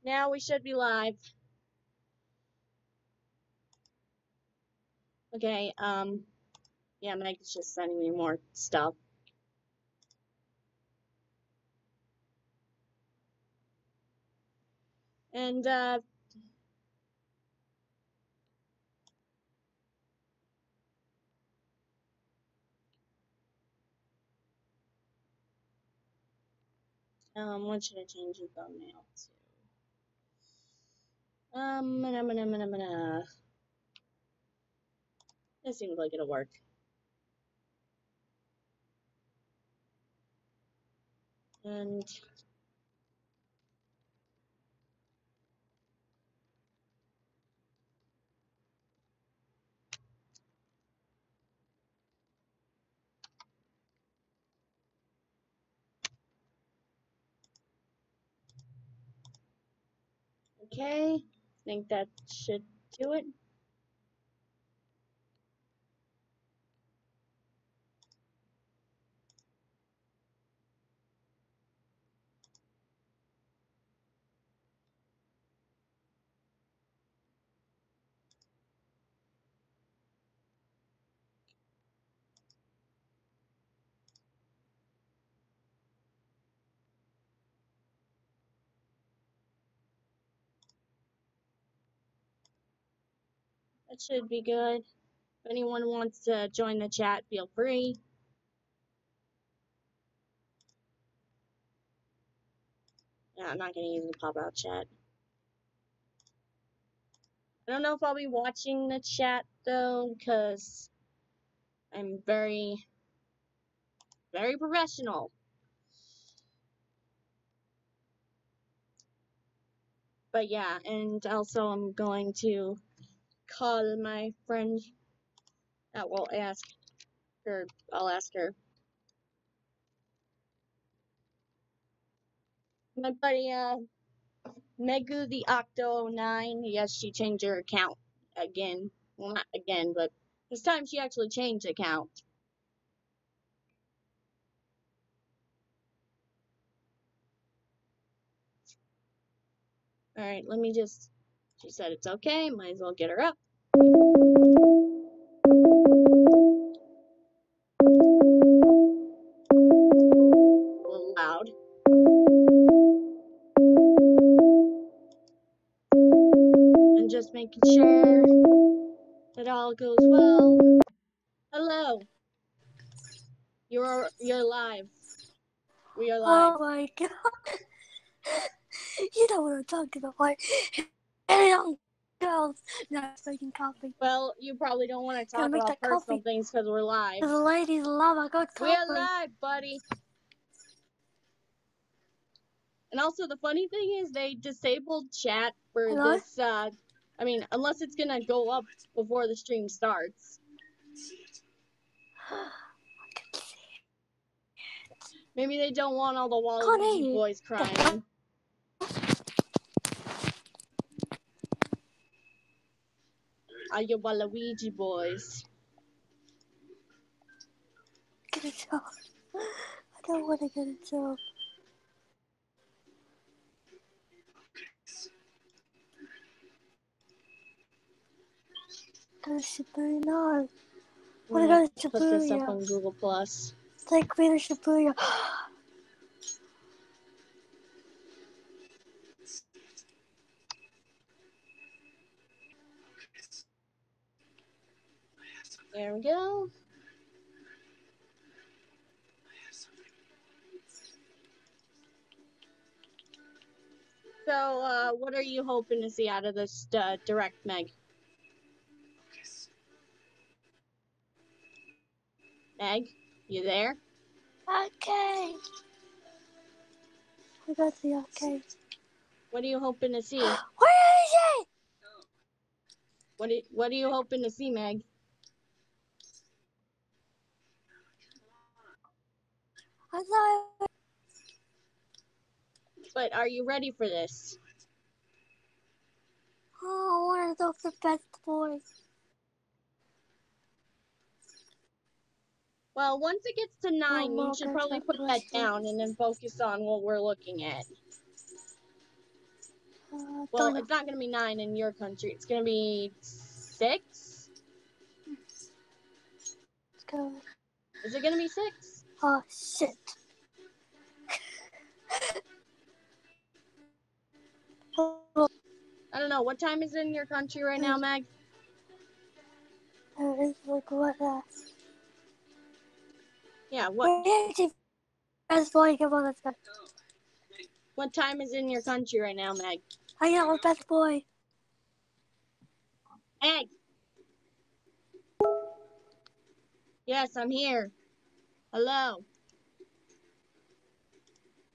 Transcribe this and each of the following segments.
Now we should be live. Okay, yeah, Meg's just sending me more stuff. And, what should I change the thumbnail to? This seems like it'll work. And okay, I think that should do it. That should be good. If anyone wants to join the chat, feel free. Yeah, I'm not gonna use the pop-out chat. I don't know if I'll be watching the chat though, because I'm very, very professional. But yeah, and also I'm going to call my friend that will ask her. I'll ask her. My buddy, Megu the Octo 9. Yes, she changed her account again. Well, not again, but this time she actually changed the account. Alright, let me just. She said it's okay. Might as well get her up. A little loud. And just making sure that all goes well. Hello. You're live. We are live. Oh my god. You know what I'm talking about, right? Hey, young girls. Now it's making coffee. Well, you probably don't want to talk Gotta make about that personal coffee. things because we're live. The ladies love a good coffee. We're live, buddy. And also, the funny thing is they disabled chat for Hello? this, I mean, unless it's gonna go up before the stream starts. I can see it. Maybe they don't want all the Can't Waluigi hear you. boys crying. Are you Waluigi boys? Get a job. I don't want to get a job. Go to Shibuya. No. I want to go to Put this up Shibuya. on Google Plus. Take me to Shibuya. There we go. So, what are you hoping to see out of this direct, Meg? Meg, you there? Okay. I got the okay. What are you hoping to see? Where is it? What are you hoping to see, Meg? I thought. But are you ready for this? Oh, I want to go for best boys. Well, once it gets to 9, you should probably put that down and then focus on what we're looking at. Well, it's not gonna be 9 in your country. It's gonna be 6. Let's go. Is it gonna be 6? Oh, shit. Oh, I don't know. What time is it in your country right now, Meg? it's like what? Yeah, what? Best boy, come on, let's go. What time is in your country right now, Meg? Hang out with best boy. Meg! Yes, I'm here. Hello?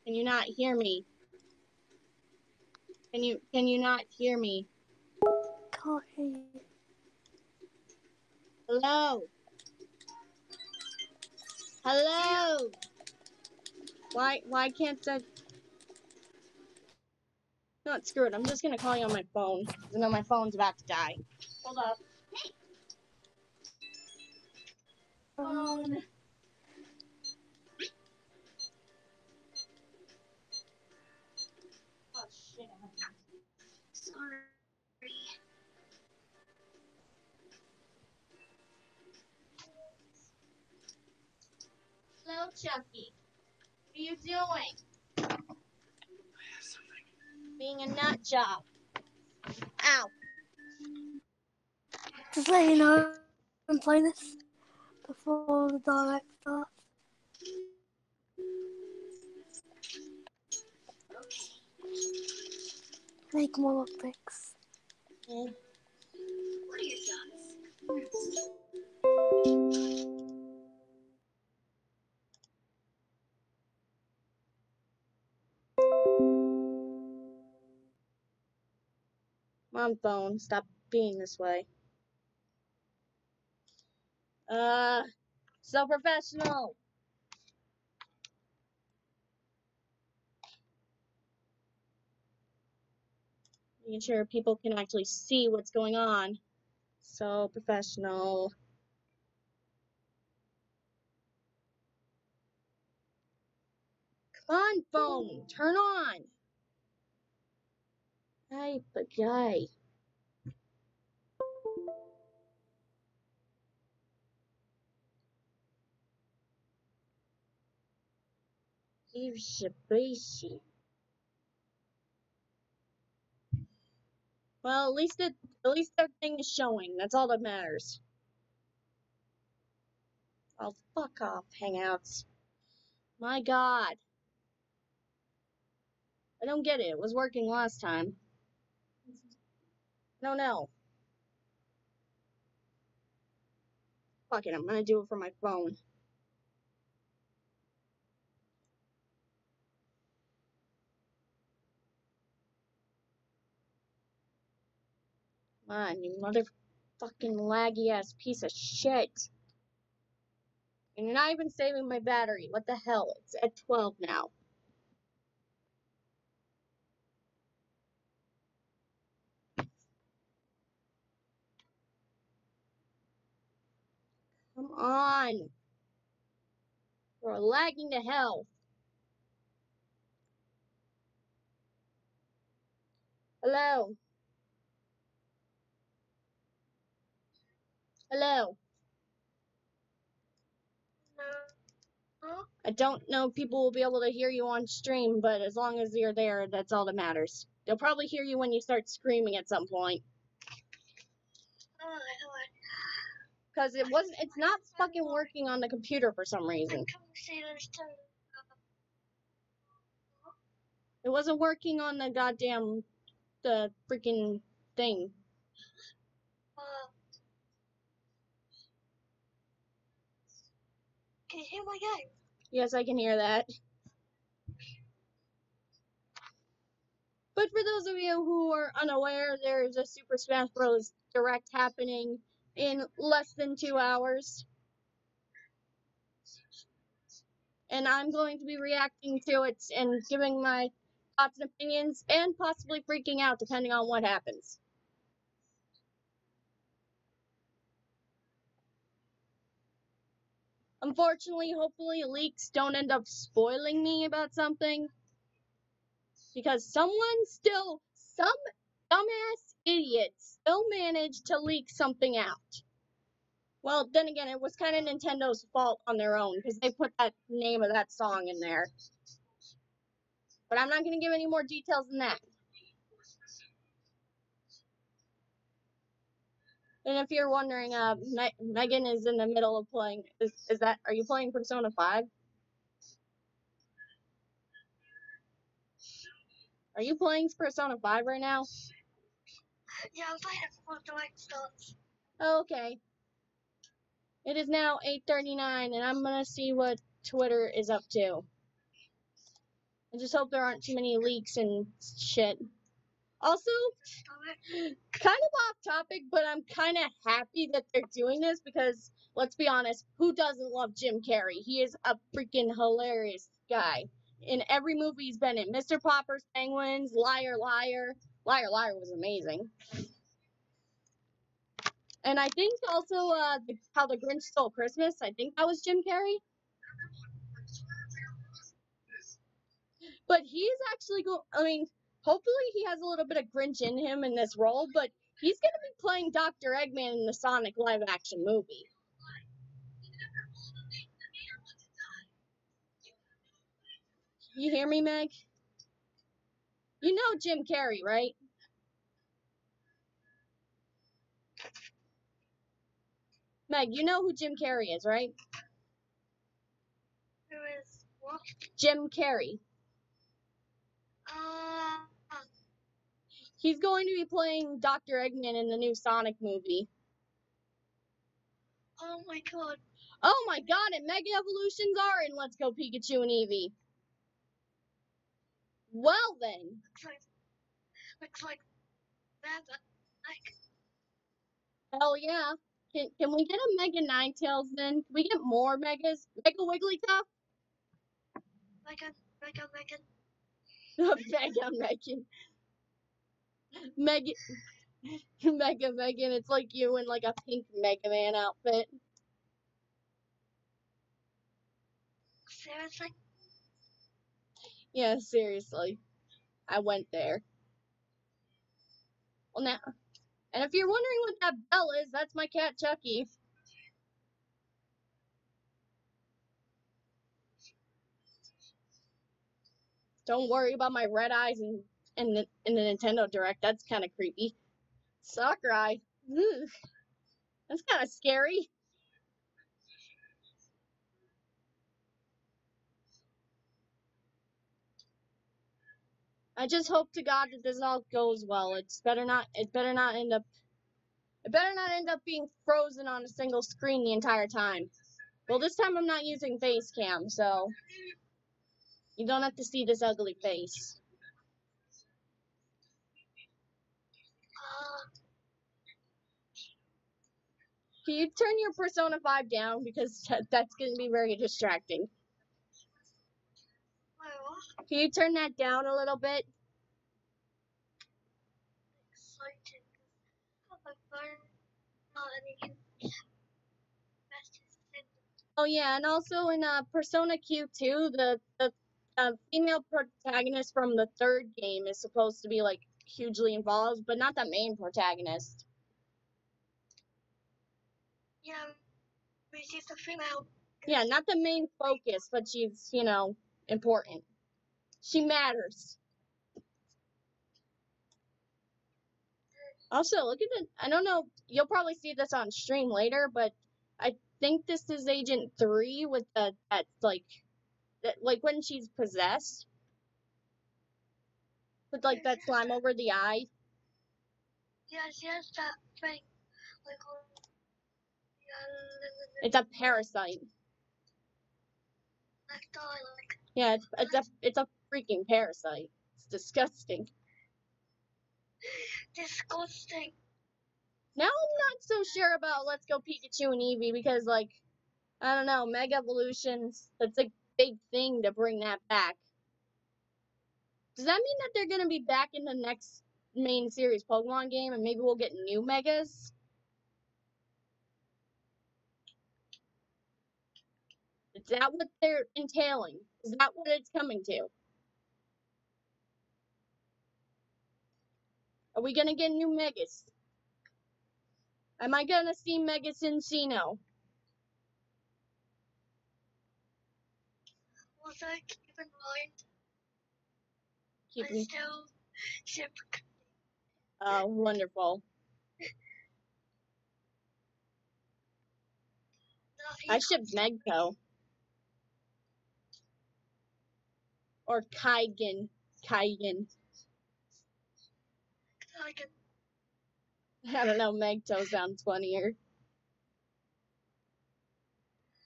Can you not hear me? Can you not hear me? Can't hear you. Hello? Hello? Why can't that? No, screw it. I'm just gonna call you on my phone. I know my phone's about to die. Hold up. Phone. Oh shit. Sorry. Hello, Chucky. What are you doing? Being a nut job. Ow. Just let you know, I'm playing this before the direct starts. Make more lockpicks. Mm. What are your thoughts? Come on, phone. Stop being this way. So professional. Making sure people can actually see what's going on. So professional. Come on, phone. Turn on. Hey, but guy. Shibashi. Well, at least everything is showing. That's all that matters. Oh, fuck off, Hangouts. My God. I don't get it. It was working last time. I don't know. Fuck it, I'm gonna do it from my phone. Come on, you motherfucking laggy ass piece of shit. And you're not even saving my battery. What the hell? It's at 12 now. Come on. We're lagging to hell. Hello. Hello. I don't know if people will be able to hear you on stream, but as long as you're there, that's all that matters. They'll probably hear you when you start screaming at some point. Because it's not fucking working on the computer for some reason. It wasn't working on the freaking thing. Can you hear my game? Yes, I can hear that. But for those of you who are unaware, there's a Super Smash Bros. Direct happening in less than 2 hours. And I'm going to be reacting to it and giving my thoughts and opinions and possibly freaking out depending on what happens. Unfortunately, hopefully leaks don't end up spoiling me about something. Because some idiots still managed to leak something out. Well, then again, it was kind of Nintendo's fault on their own because they put that name of that song in there. But I'm not going to give any more details than that. And if you're wondering, Megan is in the middle of playing. Are you playing Persona 5? Are you playing Persona 5 right now? Yeah, I'm playing it before the light starts. Okay. It is now 8:39, and I'm gonna see what Twitter is up to. I just hope there aren't too many leaks and shit. Also, kind of off topic, but I'm kind of happy that they're doing this because, let's be honest, who doesn't love Jim Carrey? He is a freaking hilarious guy. In every movie he's been in, Mr. Popper's Penguins, Liar Liar. Liar Liar was amazing. And I think also How the Grinch Stole Christmas, I think that was Jim Carrey. But he's actually hopefully he has a little bit of Grinch in him in this role, but he's going to be playing Dr. Eggman in the Sonic live-action movie. You hear me, Meg? You know Jim Carrey, right? Meg, you know who Jim Carrey is, right? Who is what? Jim Carrey. He's going to be playing Dr. Eggman in the new Sonic movie. Oh my god. Oh my god, and Mega Evolutions are in Let's Go Pikachu and Eevee. Well then. Looks like that. Hell yeah. Can we get a Mega Ninetales then? Can we get more Megas? Mega Wigglytuff? Megan. Mega Megan, it's like you in like a pink Mega Man outfit. Seriously? Yeah, seriously. I went there. Well, now, and if you're wondering what that bell is, that's my cat Chucky. Don't worry about my red eyes in the Nintendo Direct. That's kind of creepy. Sakurai. Ugh. That's kind of scary. I just hope to God that this all goes well. It better not end up being frozen on a single screen the entire time. Well, this time I'm not using face cam, so you don't have to see this ugly face. Can you turn your Persona 5 down? Because that's going to be very distracting. Can you turn that down a little bit? Exciting. Oh yeah, and also in Persona Q2, the female protagonist from the third game is supposed to be like hugely involved, but not the main protagonist. Yeah, she's a female. Yeah, not the main focus, but she's, important. She matters. Also, look at I don't know, you'll probably see this on stream later, but I think this is Agent 3 with like when she's possessed. With like that slime over the eye. Yeah, she has that thing. It's a parasite. Yeah, it's a freaking parasite. It's disgusting. Disgusting. Now I'm not so sure about Let's Go Pikachu and Eevee because, like, I don't know, Mega Evolutions, that's a big thing to bring that back. Does that mean that they're going to be back in the next main series Pokemon game and maybe we'll get new Megas? Is that what they're entailing? Is that what it's coming to? Are we gonna get new Megas? Am I gonna see Megas Encino? Also, keep in mind, Keep I still ship. Oh, wonderful. I ship Megco. Or Kaigen. Kaigen. I don't know, Megto sounds funnier.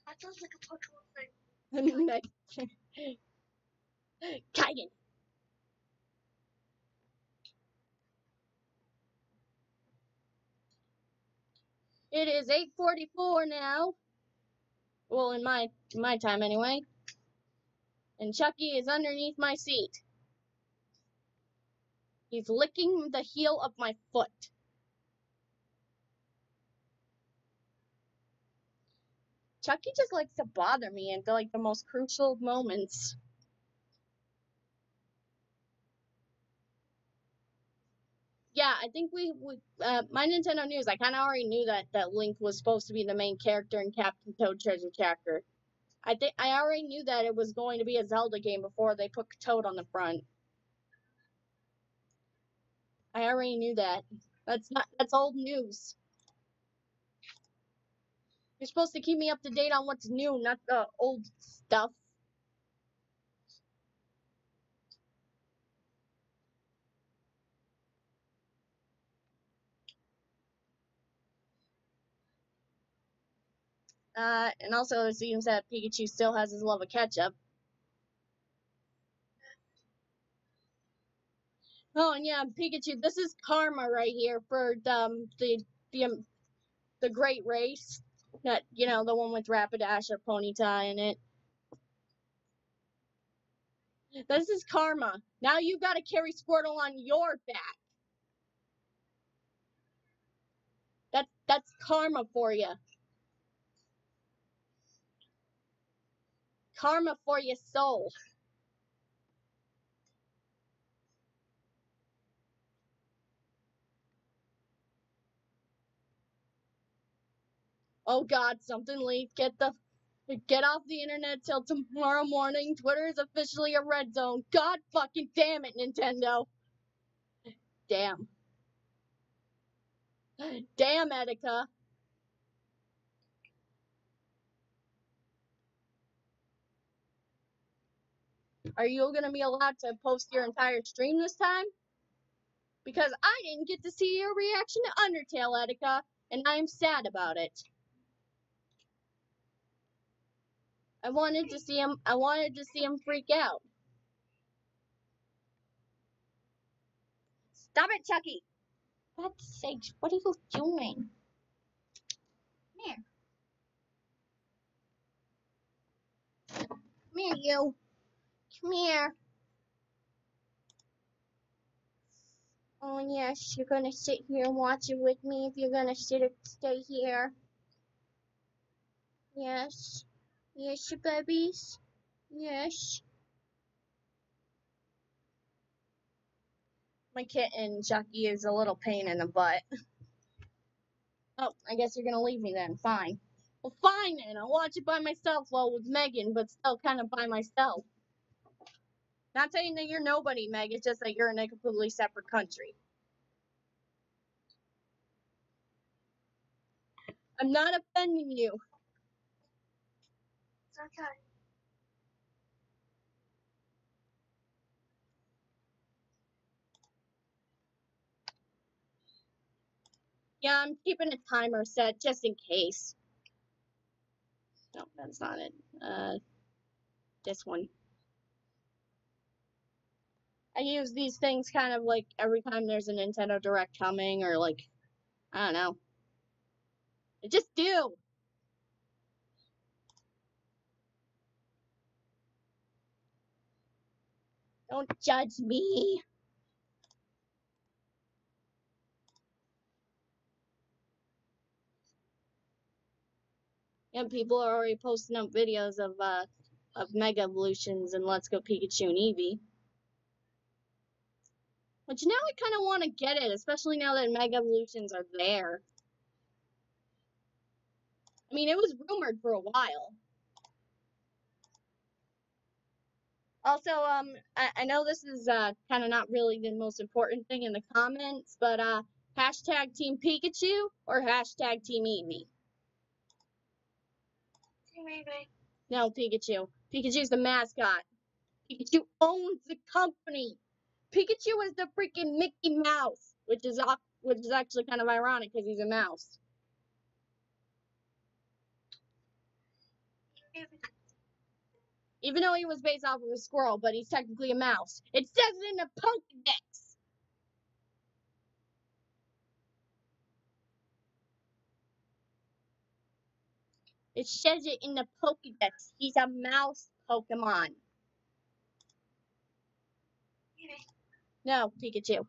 That sounds like a Pokemon thing. Kaigen. It is 8:44 now. Well, in my time anyway. And Chucky is underneath my seat. He's licking the heel of my foot. Chucky just likes to bother me at like the most crucial moments. Yeah, I think my Nintendo News, I kind of already knew that Link was supposed to be the main character in Captain Toad Treasure Chapter. I think I already knew that it was going to be a Zelda game before they put Toad on the front. I already knew that. That's old news. You're supposed to keep me up to date on what's new, not the old stuff. And also it seems that Pikachu still has his love of ketchup. Oh, and yeah, Pikachu, this is karma right here for the Great Race. That, you know, the one with Rapidash or Ponyta in it. This is karma. Now you gotta carry Squirtle on your back. That's karma for you. Karma for your soul. Oh God, something leaked. Get off the internet till tomorrow morning. Twitter is officially a red zone. God fucking damn it, Nintendo. Damn. Damn, Etika. Are you gonna be allowed to post your entire stream this time? Because I didn't get to see your reaction to Undertale, Etika, and I'm sad about it. I wanted to see him freak out. Stop it, Chucky! For God's sakes, what are you doing? Come here. Come here, you. Come here. Oh, yes, you're gonna sit here and watch it with me if you're gonna stay here. Yes. Yes, you babies. Yes. My kitten, Chucky, is a little pain in the butt. Oh, I guess you're gonna leave me then. Fine. Well, fine then. I'll watch it by myself, well, with Megan, but still kind of by myself. Not saying that you're nobody, Meg. It's just that you're in a completely separate country. I'm not offending you. It's okay. Yeah, I'm keeping a timer set just in case. No, that's not it. This one. I use these things kind of like every time there's a Nintendo Direct coming, or like, I don't know. I just do. Don't judge me. And people are already posting up videos of Mega Evolutions and Let's Go Pikachu and Eevee. Which now I kind of want to get it, especially now that Mega Evolutions are there. I mean, it was rumored for a while. Also, I know this is kind of not really the most important thing in the comments, but hashtag Team Pikachu or hashtag Team Eevee? Team Eevee. No, Pikachu. Pikachu's the mascot. Pikachu owns the company. Pikachu is the freaking Mickey Mouse, which is actually kind of ironic because he's a mouse. Even though he was based off of a squirrel, but he's technically a mouse. It says it in the Pokédex. It says it in the Pokédex. He's a mouse Pokemon. No, Pikachu.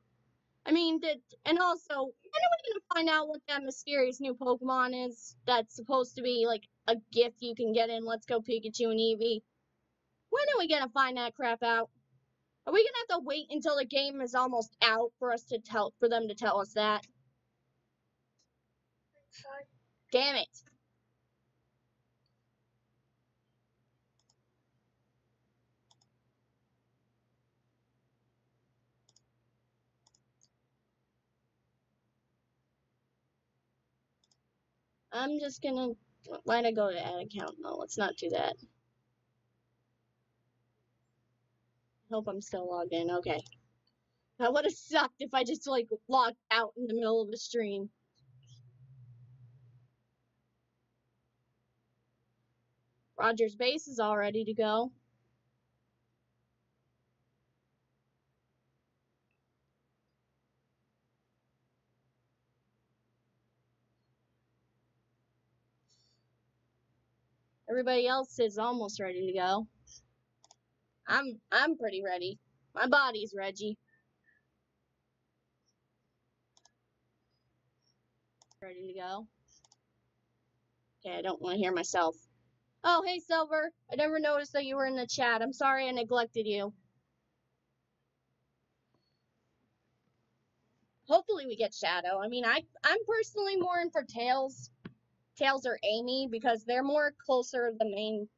I mean, and also, when are we gonna find out what that mysterious new Pokemon is that's supposed to be like a gift you can get in Let's Go Pikachu and Eevee? When are we gonna find that crap out? Are we gonna have to wait until the game is almost out for them to tell us that? Damn it. I'm just gonna let it go to add account. No, let's not do that. Hope I'm still logged in. Okay. That would have sucked if I just like logged out in the middle of the stream. Roger's base is all ready to go. Everybody else is almost ready to go. I'm pretty ready. My body's ready. Ready to go. Okay, I don't want to hear myself. Oh, hey Silver. I never noticed that you were in the chat. I'm sorry I neglected you. Hopefully we get Shadow. I mean, I'm personally more in for Tails. Tails or Amy because they're more closer to the main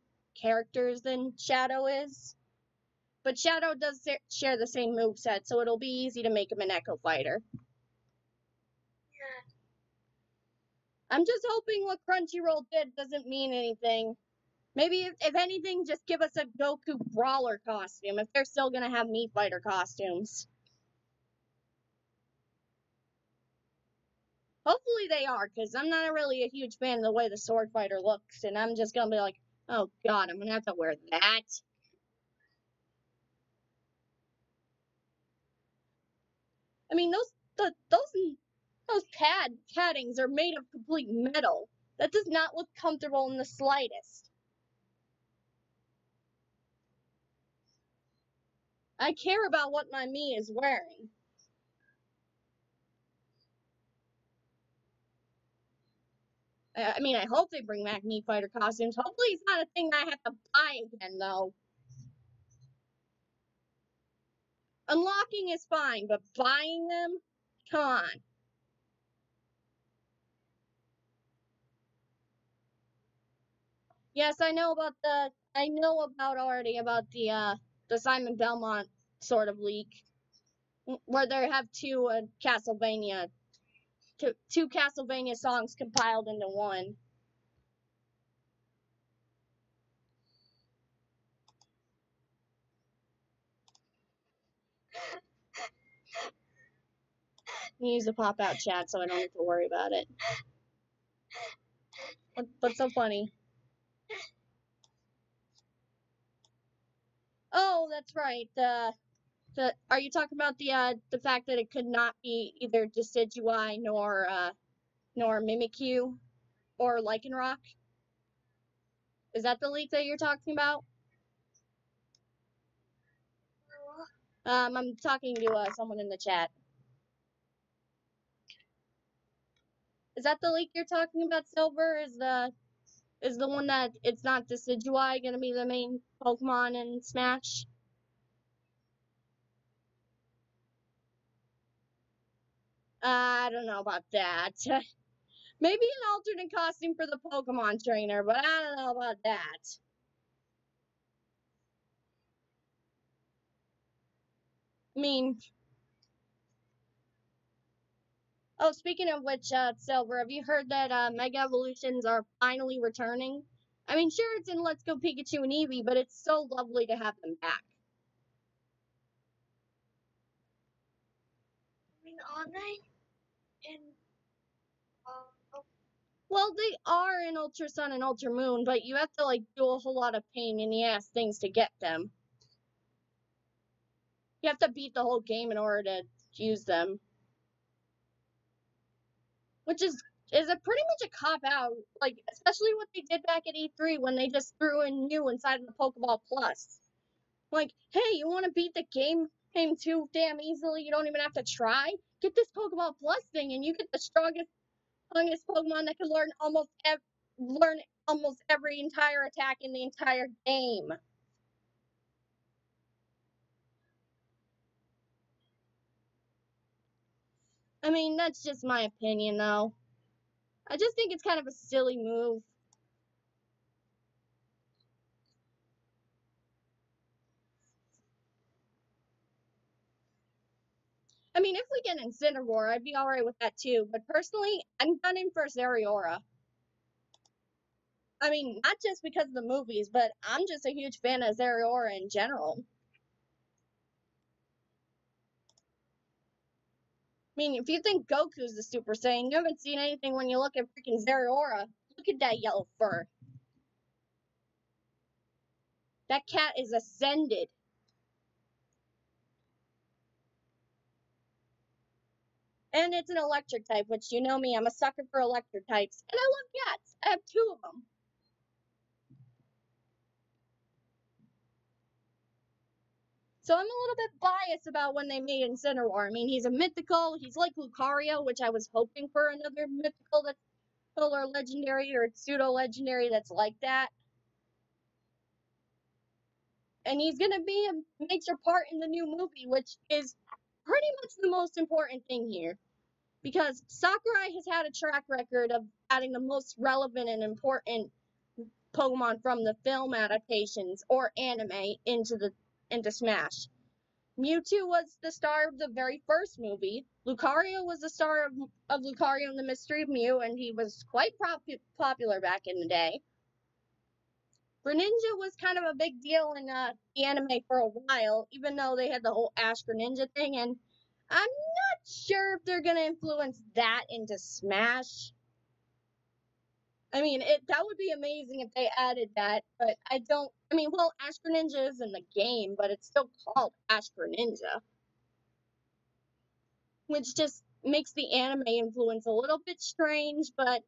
characters than Shadow is. But Shadow does share the same moveset, so it'll be easy to make him an Echo Fighter. Yeah. I'm just hoping what Crunchyroll did doesn't mean anything. Maybe, if anything, just give us a Goku Brawler costume, if they're still gonna have Mii Fighter costumes. Hopefully they are, because I'm not really a huge fan of the way the Sword Fighter looks, and I'm just gonna be like, oh god, I'm gonna have to wear that. I mean, those paddings are made of complete metal. That does not look comfortable in the slightest. I care about what my Mii is wearing. I mean, I hope they bring back Mii Fighter costumes. Hopefully it's not a thing I have to buy again, though. Unlocking is fine, but buying them? Come on. Yes, I know already about the Simon Belmont sort of leak, where they have two Castlevania songs compiled into one. You use the pop-out chat so I don't have to worry about it. What's so funny? Oh, that's right. Are you talking about the fact that it could not be either Decidueye nor Mimikyu or Lycanroc? Is that the leak that you're talking about? I'm talking to someone in the chat. Is that the leak you're talking about, Silver? Is the one that it's not Decidueye gonna be the main Pokemon in Smash? I don't know about that. Maybe an alternate costume for the Pokemon trainer, but I don't know about that. I mean, oh, speaking of which, Silver, have you heard that Mega Evolutions are finally returning? I mean, sure, it's in Let's Go Pikachu and Eevee, but it's so lovely to have them back. I mean, aren't they in? Well, they are in Ultra Sun and Ultra Moon, but you have to, like, do a whole lot of pain in the ass things to get them. You have to beat the whole game in order to use them. Which is a pretty much a cop out, like especially what they did back at E3 when they just threw in Mew inside of the Pokeball Plus. Like, hey, you want to beat the game too damn easily? You don't even have to try. Get this Pokeball Plus thing, and you get the strongest Pokemon that can learn almost every entire attack in the entire game. I mean, that's just my opinion, though. I just think it's kind of a silly move. I mean, if we get Incineroar, I'd be alright with that too. But personally, I'm gunning for Zeriora. I mean, not just because of the movies, but I'm just a huge fan of Zeriora in general. I mean, if you think Goku's the Super Saiyan, you haven't seen anything when you look at freaking Zeriora. Look at that yellow fur. That cat is ascended. And it's an electric type, which you know me, I'm a sucker for electric types. And I love cats. I have 2 of them. So I'm a little bit biased about when they made Incineroar. I mean, he's a mythical. He's like Lucario, which I was hoping for another mythical that's or legendary or pseudo-legendary that's like that. And he's going to be a major part in the new movie, which is pretty much the most important thing here. Because Sakurai has had a track record of adding the most relevant and important Pokemon from the film adaptations or anime into Smash. Mewtwo was the star of the very first movie. Lucario was the star of Lucario and the Mystery of Mew, and he was quite popular back in the day. Greninja was kind of a big deal in the anime for a while, even though they had the whole Ash Greninja thing, and I'm not sure if they're going to influence that into Smash. I mean, that would be amazing if they added that, but I mean, well, Ash Greninja is in the game, but it's still called Ash Greninja. Which just makes the anime influence a little bit strange, but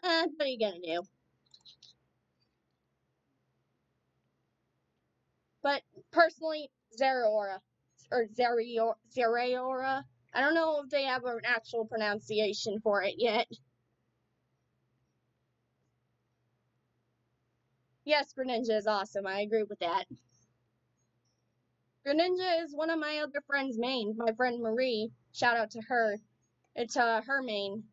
what are you gonna do? But personally, Zeraora, or Zeraora, I don't know if they have an actual pronunciation for it yet. Yes, Greninja is awesome. I agree with that. Greninja is one of my other friend's mains. My friend Marie, shout out to her. It's her main.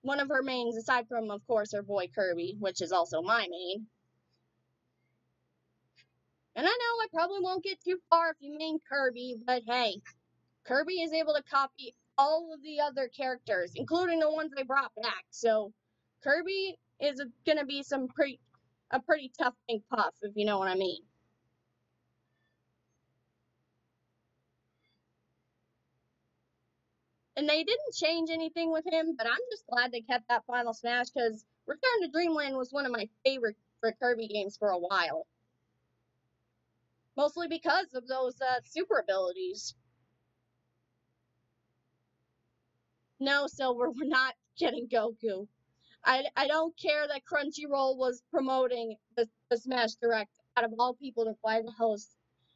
One of her mains, aside from, of course, her boy Kirby, which is also my main. And I know I probably won't get too far if you main Kirby, but hey, Kirby is able to copy all of the other characters, including the ones they brought back. So Kirby is gonna be a pretty tough Pink Puff, if you know what I mean. And they didn't change anything with him, but I'm just glad they kept that Final Smash because Return to Dreamland was one of my favorite Kirby games for a while. Mostly because of those super abilities. No, Silver, we're not getting Goku. I don't care that Crunchyroll was promoting the Smash Direct out of all people to why the hell is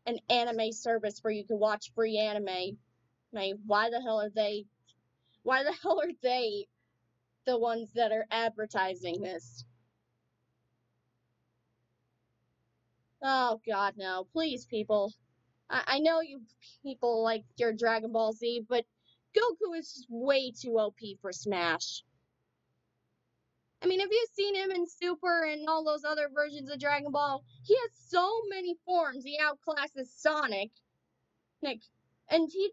an anime service where you can watch free anime. Why the hell are they the ones that are advertising this? Oh god no. Please people. I know you people like your Dragon Ball Z, but Goku is just way too OP for Smash. I mean, have you seen him in Super and all those other versions of Dragon Ball? He has so many forms. He outclasses Sonic. And he's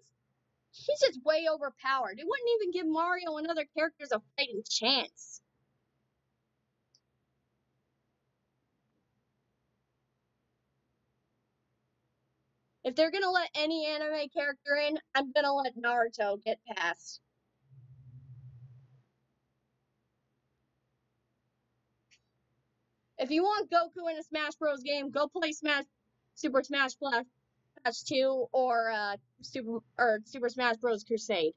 just way overpowered. It wouldn't even give Mario and other characters a fighting chance. If they're gonna let any anime character in, I'm gonna let Naruto get past. If you want Goku in a Smash Bros. Game, go play Super Smash Bros. 2 or Super Smash Bros. Crusade.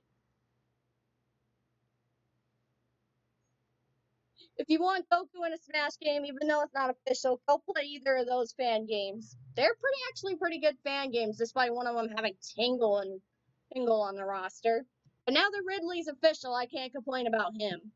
If you want Goku in a Smash game, even though it's not official, go play either of those fan games. They're actually pretty good fan games, despite one of them having Tingle on the roster. But now that Ridley's official, I can't complain about him.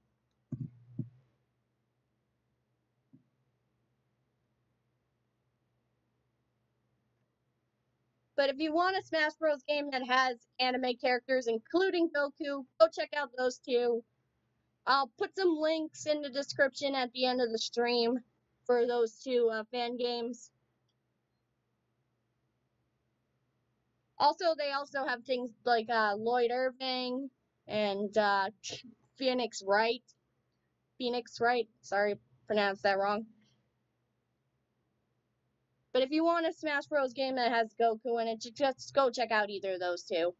But if you want a Smash Bros. Game that has anime characters, including Goku, go check out those two. I'll put some links in the description at the end of the stream for those two fan games. Also, they also have things like Lloyd Irving and Phoenix Wright. Sorry, pronounced that wrong. But if you want a Smash Bros. Game that has Goku in it, just go check out either of those two.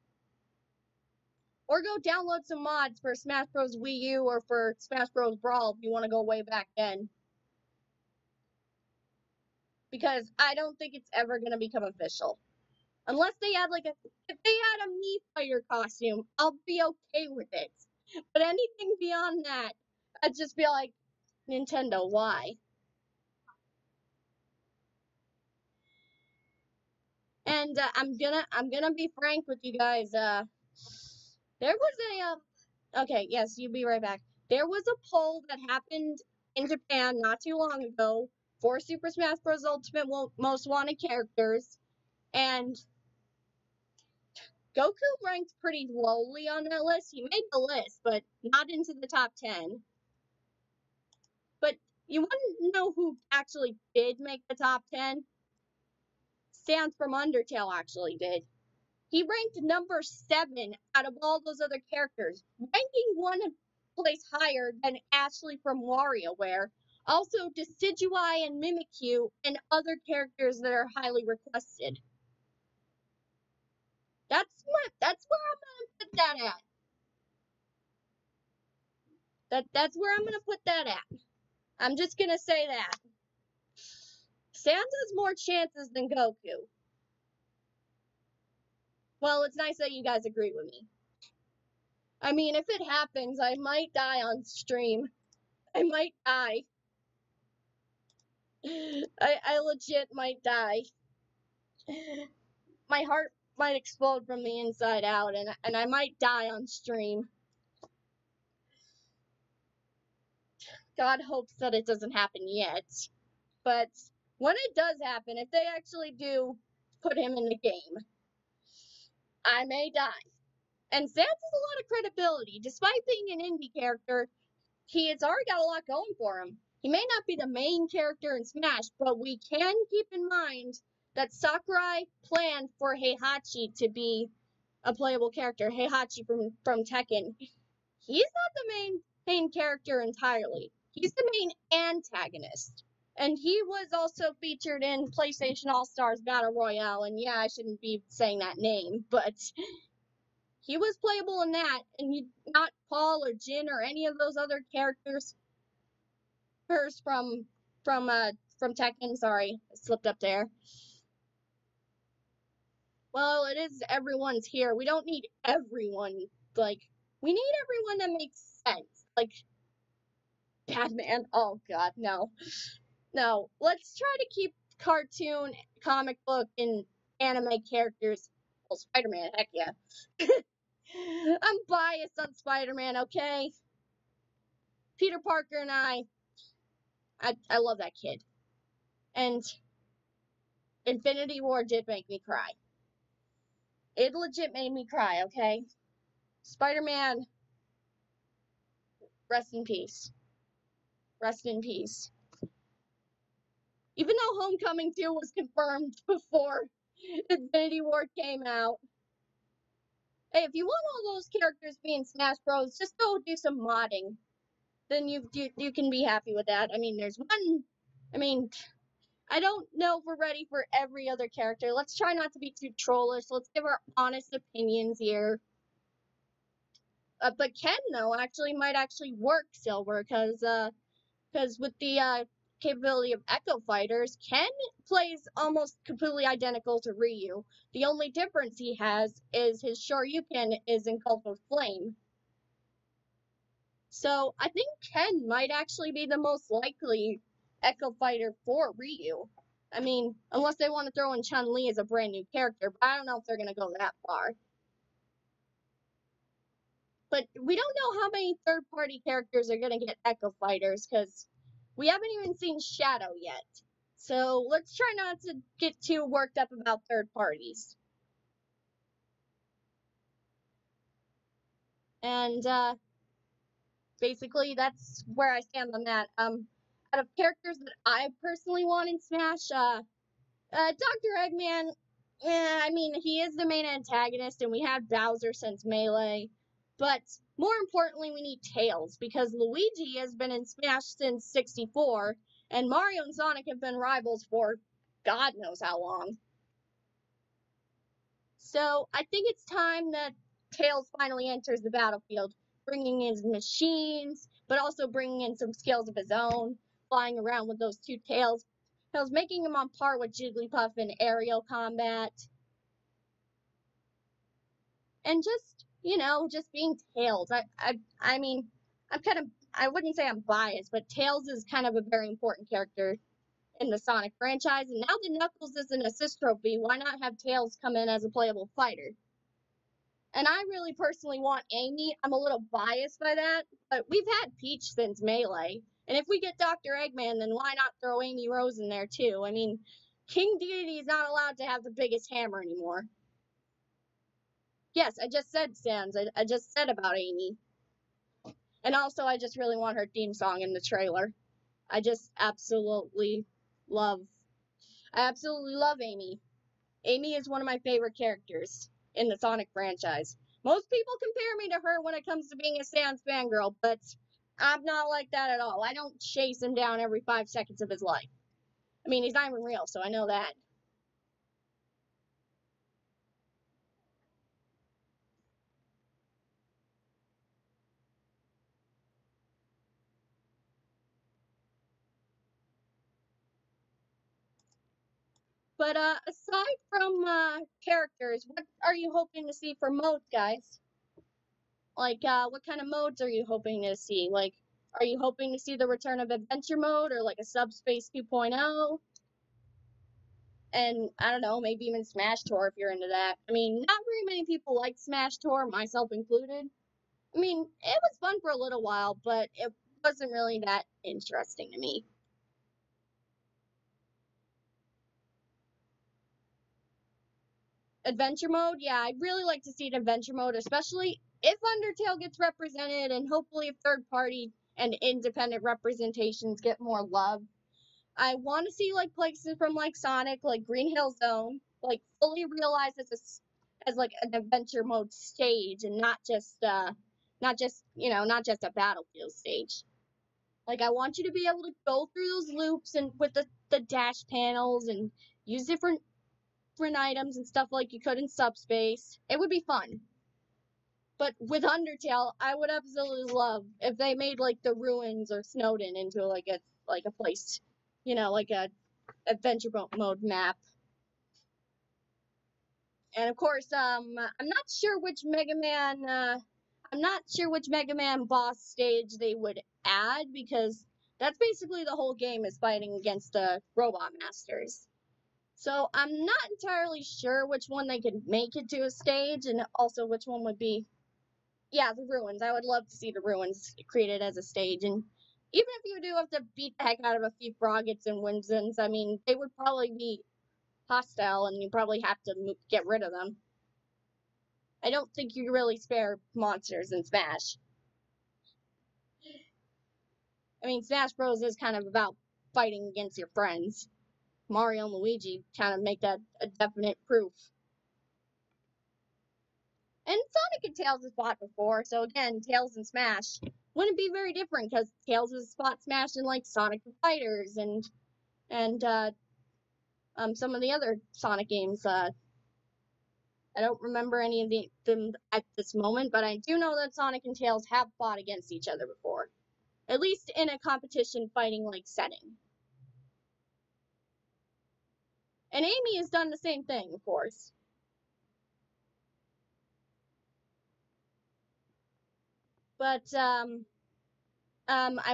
Or go download some mods for Smash Bros. Wii U or for Smash Bros. Brawl if you want to go way back then. Because I don't think it's ever going to become official. Unless they add if they add a Mii fighter costume, I'll be okay with it. But anything beyond that, I'd just be like, Nintendo, why? And I'm gonna be frank with you guys. There was okay, yes, you be right back. There was a poll that happened in Japan not too long ago for Super Smash Bros. Ultimate Most Wanted Characters, and Goku ranked pretty lowly on that list. He made the list, but not into the top 10. But you want to know who actually did make the top 10? Sans from Undertale actually did. He ranked number 7 out of all those other characters, ranking one place higher than Ashley from WarioWare. Also, Decidueye and Mimikyu and other characters that are highly requested. That's where I'm gonna put that at. That's where I'm gonna put that at. I'm just gonna say that. Sans has more chances than Goku. Well, it's nice that you guys agree with me. I mean, if it happens, I might die on stream. I might die. I legit might die. My heart might explode from the inside out, and I might die on stream. God hopes that it doesn't happen yet. But when it does happen, if they actually do put him in the game, I may die. And Sans has a lot of credibility. Despite being an indie character, he has already got a lot going for him. He may not be the main character in Smash, but we can keep in mind that Sakurai planned for Heihachi to be a playable character. Heihachi from Tekken. He's not the main character entirely. He's the main antagonist. And he was also featured in PlayStation All-Stars Battle Royale. And yeah, I shouldn't be saying that name, but he was playable in that. And not Paul or Jin or any of those other characters from Tekken. Sorry, I slipped up there. Well, it is everyone's here. We don't need everyone. We need everyone that makes sense. Like Batman. Oh God, no. No. Let's try to keep cartoon, comic book, and anime characters. Well, Spider-Man, heck yeah. I'm biased on Spider-Man, okay? Peter Parker and I love that kid. And Infinity War did make me cry. It legit made me cry, okay? Spider-Man, rest in peace. Rest in peace. Even though Homecoming 2 was confirmed before Infinity War came out. Hey, if you want all those characters being Smash Bros, just go do some modding. Then you can be happy with that. I mean, there's one. I mean, I don't know if we're ready for every other character. Let's try not to be too trollish. Let's give our honest opinions here. But Ken, though, might actually work Silver, because with the capability of Echo Fighters, Ken plays almost completely identical to Ryu. The only difference he has is his Shoryuken is engulfed with flame. So I think Ken might actually be the most likely Echo Fighter for Ryu. I mean, unless they want to throw in Chun-Li as a brand new character, but I don't know if they're going to go that far. But we don't know how many third-party characters are going to get Echo Fighters, because we haven't even seen Shadow yet. So let's try not to get too worked up about third parties. And basically, that's where I stand on that. Out of characters that I personally want in Smash, Dr. Eggman, I mean, he is the main antagonist, and we have Bowser since Melee. But more importantly, we need Tails, because Luigi has been in Smash since 64, and Mario and Sonic have been rivals for God knows how long. So I think it's time that Tails finally enters the battlefield, bringing his machines, but also bringing in some skills of his own, flying around with those two tails, making him on par with Jigglypuff in aerial combat. And just, just being Tails. I mean, I wouldn't say I'm biased, but Tails is kind of a very important character in the Sonic franchise. And now that Knuckles is an assist trophy, why not have Tails come in as a playable fighter? And I really personally want Amy. I'm a little biased by that, but we've had Peach since Melee. And if we get Dr. Eggman, then why not throw Amy Rose in there too? I mean, King Dedede is not allowed to have the biggest hammer anymore. Yes, I just said Sans. I just said about Amy. And also, I just really want her theme song in the trailer. I absolutely love Amy. Amy is one of my favorite characters in the Sonic franchise. Most people compare me to her when it comes to being a Sans fangirl, but I'm not like that at all. I don't chase him down every 5 seconds of his life. I mean, he's not even real, so I know that. But aside from characters, what are you hoping to see for modes, guys? Like, what kind of modes are you hoping to see? Like, are you hoping to see the return of adventure mode or like a Subspace 2.0? And I don't know, maybe even Smash Tour if you're into that. I mean, not very many people like Smash Tour, myself included. I mean, it was fun for a little while, but it wasn't really that interesting to me. Adventure mode, yeah, I'd really like to see an adventure mode, especially if Undertale gets represented, and hopefully if third party and independent representations get more love. I want to see like places from like Sonic, like Green Hill Zone, like fully realized as like an adventure mode stage, and not just a battlefield stage. Like, I want you to be able to go through those loops and with the dash panels and use different items and stuff like you could in Subspace. It would be fun. But with Undertale, I would absolutely love if they made like the ruins or Snowden into like a place, like a adventure mode map. And of course, I'm not sure which Mega Man boss stage they would add, because that's basically the whole game is fighting against the robot masters. So I'm not entirely sure which one they could make it to a stage, and also which one would be. Yeah, the ruins. I would love to see the ruins created as a stage, and even if you do have to beat the heck out of a few Froggets and Winzons, I mean, they would probably be hostile, and you probably have to get rid of them. I don't think you really spare monsters in Smash. I mean, Smash Bros. Is kind of about fighting against your friends. Mario and Luigi kind of make that a definite proof. And Sonic and Tails has fought before, so again, Tails and Smash wouldn't be very different because Tails has fought Smash in like Sonic the Fighters and some of the other Sonic games. I don't remember any of them at this moment, but I do know that Sonic and Tails have fought against each other before, at least in a competition fighting like setting. And Amy has done the same thing, of course. But I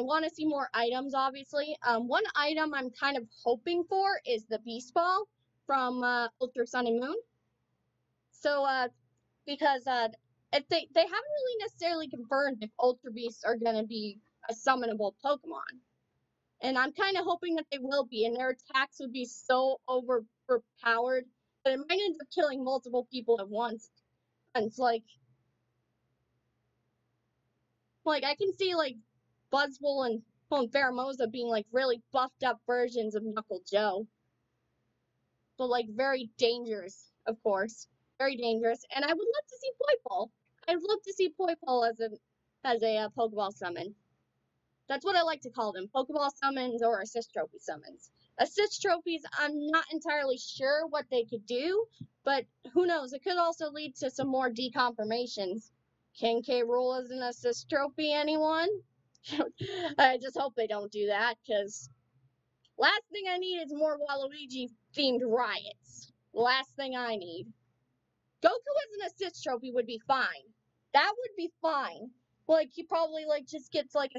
want to see more items, obviously. One item I'm kind of hoping for is the Beast Ball from Ultra Sun and Moon. So, because if they haven't really necessarily confirmed if Ultra Beasts are going to be a summonable Pokemon. And I'm kind of hoping that they will be, and their attacks would be so overpowered that it might end up killing multiple people at once. And it's like I can see like Buzzwole and Pheromosa being like really buffed up versions of Knuckle Joe. But like very dangerous, of course. Very dangerous. And I would love to see Poipole. I'd love to see Poipole as a Pokeball summon. That's what I like to call them. Pokeball summons or assist trophy summons. Assist trophies, I'm not entirely sure what they could do, but who knows? It could also lead to some more deconfirmations. Can K. Rool as an assist trophy, anyone? I just hope they don't do that, because last thing I need is more Waluigi-themed riots. Last thing I need. Goku as an assist trophy would be fine. That would be fine. Like, he probably, like, just gets, like,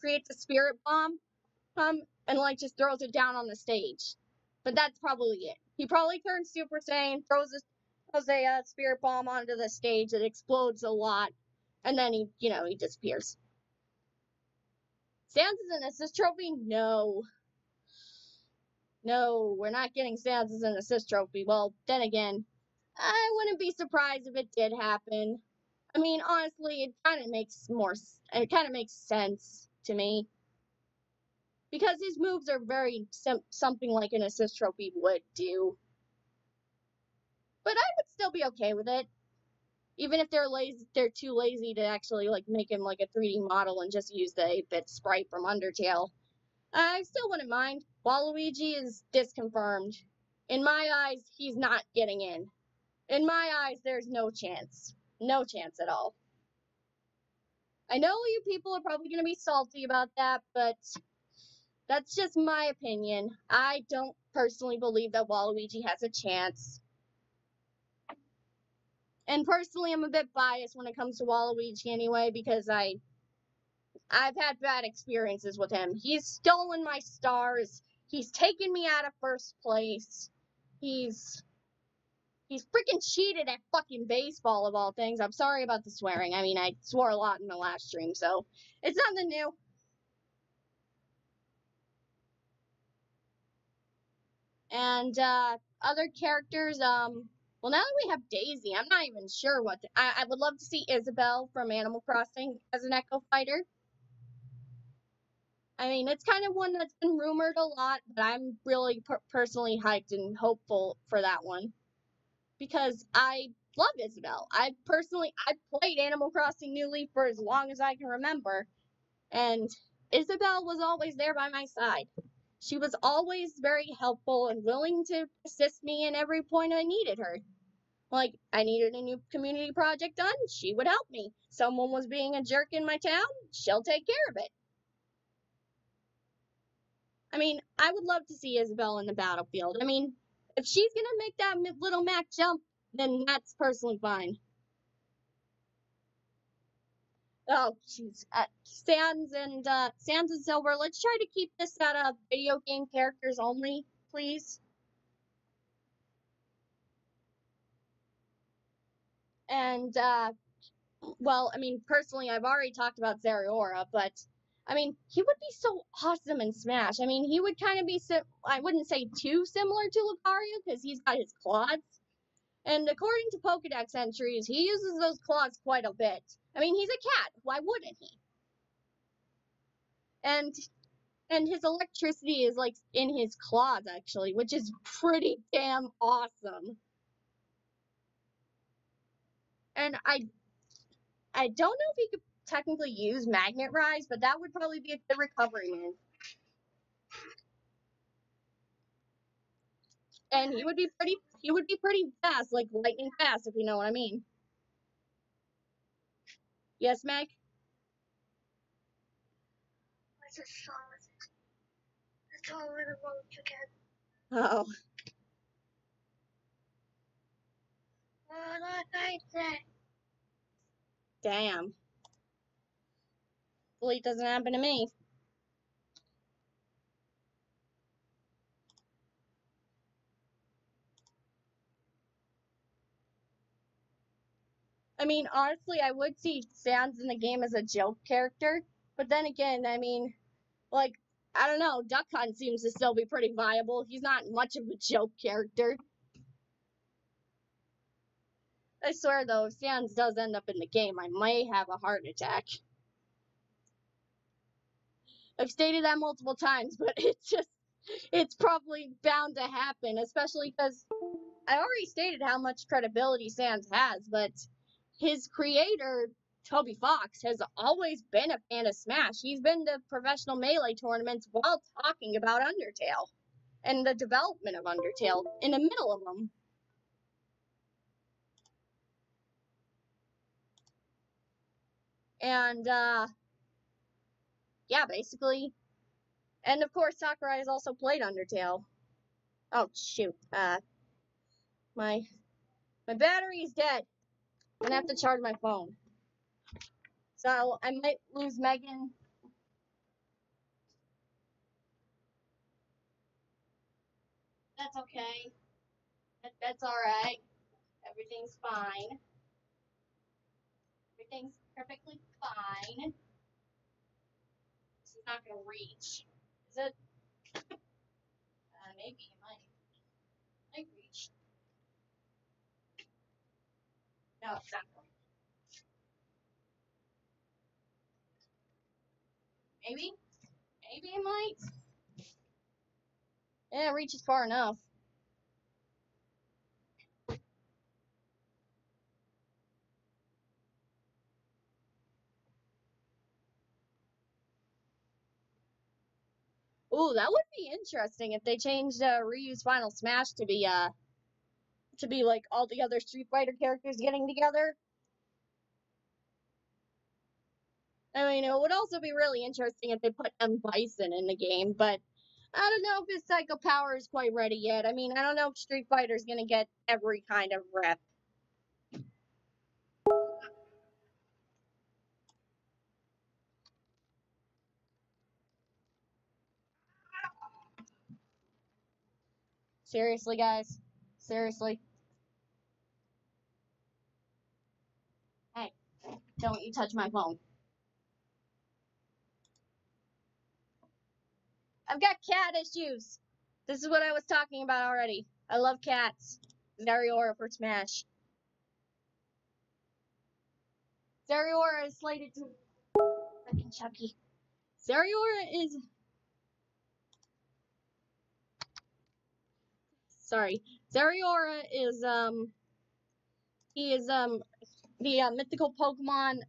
creates a spirit bomb, and, like, just throws it down on the stage. But that's probably it. He probably turns Super Saiyan, throws a spirit bomb onto the stage, it explodes a lot, and then he disappears. Sans is an assist trophy? No. No, we're not getting Sans as an assist trophy. Well, then again, I wouldn't be surprised if it did happen. I mean, honestly, it kind of makes sense to me. Because his moves are very something like an assist trophy would do. But I would still be okay with it. Even if they're too lazy to actually like make him like a 3D model and just use the 8-bit sprite from Undertale. I still wouldn't mind. Waluigi is disconfirmed. In my eyes, he's not getting in. In my eyes, there's no chance. No chance at all. I know you people are probably going to be salty about that, but that's just my opinion. I don't personally believe that Waluigi has a chance. And personally, I'm a bit biased when it comes to Waluigi anyway, because I've had bad experiences with him. He's stolen my stars. He's taken me out of first place. He's freaking cheated at fucking baseball, of all things. I'm sorry about the swearing. I mean, I swore a lot in the last stream, so it's nothing new. And other characters, well, now that we have Daisy, I'm not even sure what I would love to see Isabelle from Animal Crossing as an Echo Fighter. I mean, it's kind of one that's been rumored a lot, but I'm really personally hyped and hopeful for that one. Because I love Isabelle. I've played Animal Crossing New Leaf for as long as I can remember. And Isabelle was always there by my side. She was always very helpful and willing to assist me in every point I needed her. Like, I needed a new community project done, she would help me. Someone was being a jerk in my town, she'll take care of it. I mean, I would love to see Isabelle in the battlefield. I mean, if she's gonna make that little Mac jump, then that's personally fine. Oh, jeez. Sans and Silver, let's try to keep this at video game characters only, please. And, well, I mean, personally, I've already talked about Zeraora, but, I mean, he would be so awesome in Smash. I mean, he would kind of be, I wouldn't say too similar to Lucario, because he's got his claws, And according to Pokedex entries, he uses those claws quite a bit. I mean, he's a cat. Why wouldn't he? And his electricity is like in his claws actually, which is pretty damn awesome. And I don't know if he could technically use Magnet Rise, but that would probably be a good recovery move. And he would be pretty fast, like lightning fast, if you know what I mean. Yes, Meg? I just saw it. It's all in the road again. Oh. Oh, look, I said. Damn. Hopefully it doesn't happen to me. I mean, honestly, I would see Sans in the game as a joke character, but then again, I mean, like, I don't know, Duck Hunt seems to still be pretty viable. He's not much of a joke character. I swear, though, if Sans does end up in the game, I may have a heart attack. I've stated that multiple times, but it's probably bound to happen, especially because I already stated how much credibility Sans has, but his creator, Toby Fox, has always been a fan of Smash. He's been to professional Melee tournaments while talking about Undertale and the development of Undertale in the middle of them. And, yeah, basically. And, of course, Sakurai has also played Undertale. Oh, shoot. My battery is dead. I'm gonna have to charge my phone. So, I might lose Megan. That's okay. That's alright. Everything's fine. Everything's perfectly fine. This is not gonna reach. Is it? Maybe it might. Might reach. No, it's not going. Maybe? Maybe it might. Yeah, it reaches far enough. Ooh, that would be interesting if they changed Ryu's Final Smash to be like all the other Street Fighter characters getting together. I mean, it would also be really interesting if they put M. Bison in the game, but I don't know if his Psycho Power is quite ready yet. I mean, I don't know if Street Fighter is gonna get every kind of rep. Seriously, guys? Seriously? Hey, don't you touch my phone. I've got cat issues. This is what I was talking about already. I love cats. Zariora for Smash. Zariora is slated to... Freaking Chucky. Zariora is... Sorry. Zariora is, he is, the mythical Pokemon,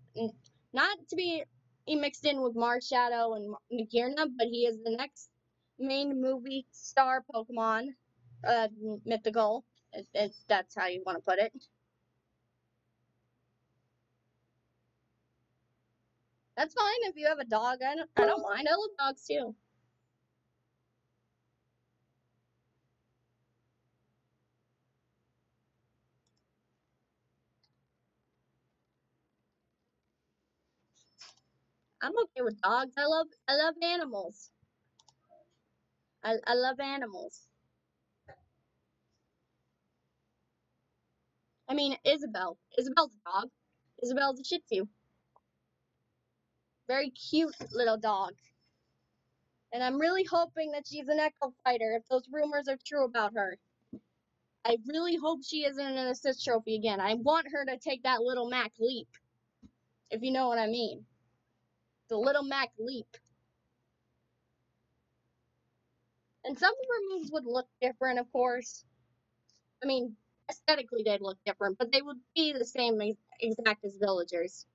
not to be mixed in with Marshadow and Magearna, but he is the next main movie star Pokemon, mythical. That's how you want to put it. That's fine if you have a dog. I don't mind. I love dogs too. I'm okay with dogs. I love animals. I love animals. I mean, Isabel. Isabel's a dog. Isabel's a Shih Tzu. Very cute little dog. And I'm really hoping that she's an echo fighter if those rumors are true about her. I really hope she isn't an assist trophy again. I want her to take that little Mac leap, if you know what I mean. The little Mac leap. And some of her moves would look different, of course. I mean, aesthetically they'd look different, but they would be the same exact as villagers.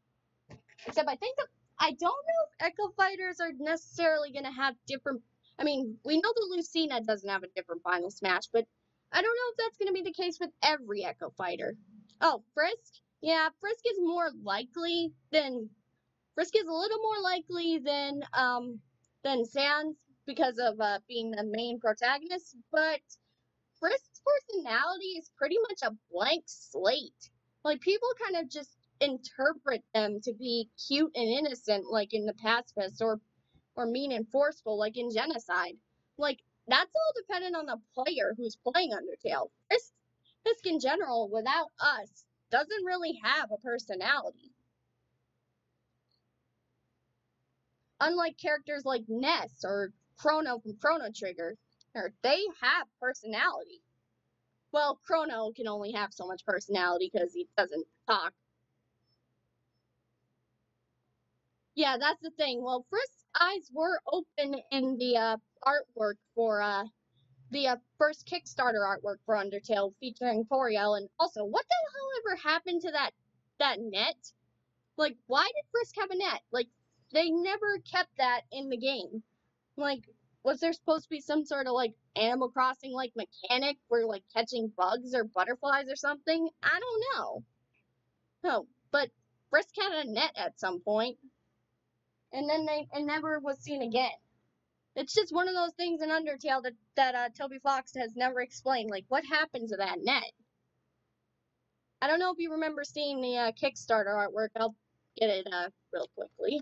Except I don't know if Echo Fighters are necessarily going to have different. I mean, we know that Lucina doesn't have a different final smash, but I don't know if that's going to be the case with every Echo Fighter. Oh, Frisk? Yeah, Frisk is more likely than. Frisk is a little more likely than Sans because of being the main protagonist, but Frisk's personality is pretty much a blank slate. Like, people kind of just interpret them to be cute and innocent, like in the Pacifist, or mean and forceful, like in Genocide. Like, that's all dependent on the player who's playing Undertale. Frisk in general, without us, doesn't really have a personality. Unlike characters like Ness or Chrono from Chrono Trigger, they have personality. Well, Chrono can only have so much personality because he doesn't talk. Yeah, that's the thing. Well, Frisk's eyes were open in the artwork for the first Kickstarter artwork for Undertale featuring Toriel. And also, what the hell ever happened to that net? Like, why did Frisk have a net? Like, they never kept that in the game. Like, was there supposed to be some sort of like Animal Crossing like mechanic for like catching bugs or butterflies or something? I don't know. No, but Frisk had a net at some point, and then it never was seen again. It's just one of those things in Undertale that Toby Fox has never explained. Like, what happened to that net? I don't know if you remember seeing the Kickstarter artwork. I'll get it real quickly.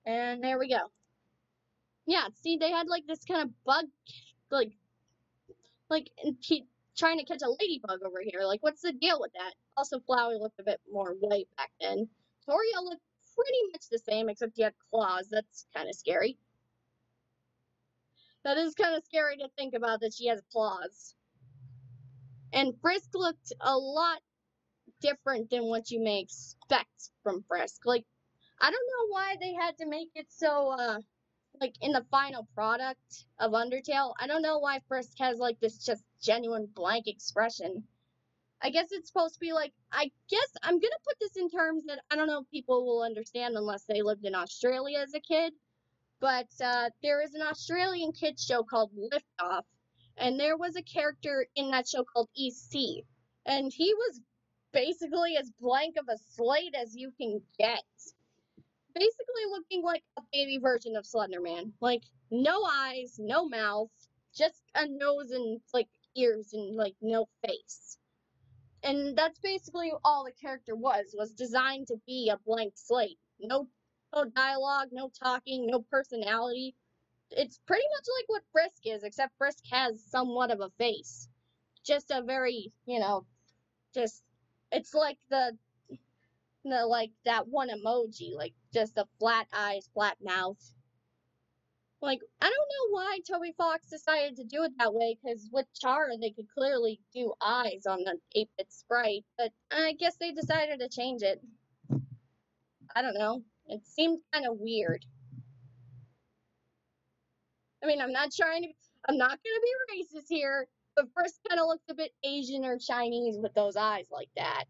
And there we go. Yeah, see, they had like this kind of bug, like trying to catch a ladybug over here. Like, what's the deal with that? Also, Flowey looked a bit more white back then. Toriel looked pretty much the same, except he had claws. That's kind of scary. That is kind of scary to think about that she has claws. And Frisk looked a lot different than what you may expect from Frisk. Like, I don't know why they had to make it so, like, in the final product of Undertale, I don't know why Frisk has, like, this just genuine blank expression. I guess it's supposed to be like, I guess I'm gonna put this in terms that I don't know if people will understand unless they lived in Australia as a kid. But there is an Australian kids show called Liftoff, and there was a character in that show called EC, and he was basically as blank of a slate as you can get. Basically looking like a baby version of Slenderman. Like, no eyes, no mouth, just a nose and, like, ears and, like, no face. And that's basically all the character was designed to be a blank slate. No dialogue, no talking, no personality. It's pretty much like what Frisk is, except Frisk has somewhat of a face. Just a very, just it's like the like that one emoji, like just the flat eyes, flat mouth. Like, I don't know why Toby Fox decided to do it that way, because with Chara, they could clearly do eyes on the 8-bit sprite, but I guess they decided to change it. I don't know. It seemed kind of weird. I mean, I'm not going to be racist here, but Frisk kind of looks a bit Asian or Chinese with those eyes like that.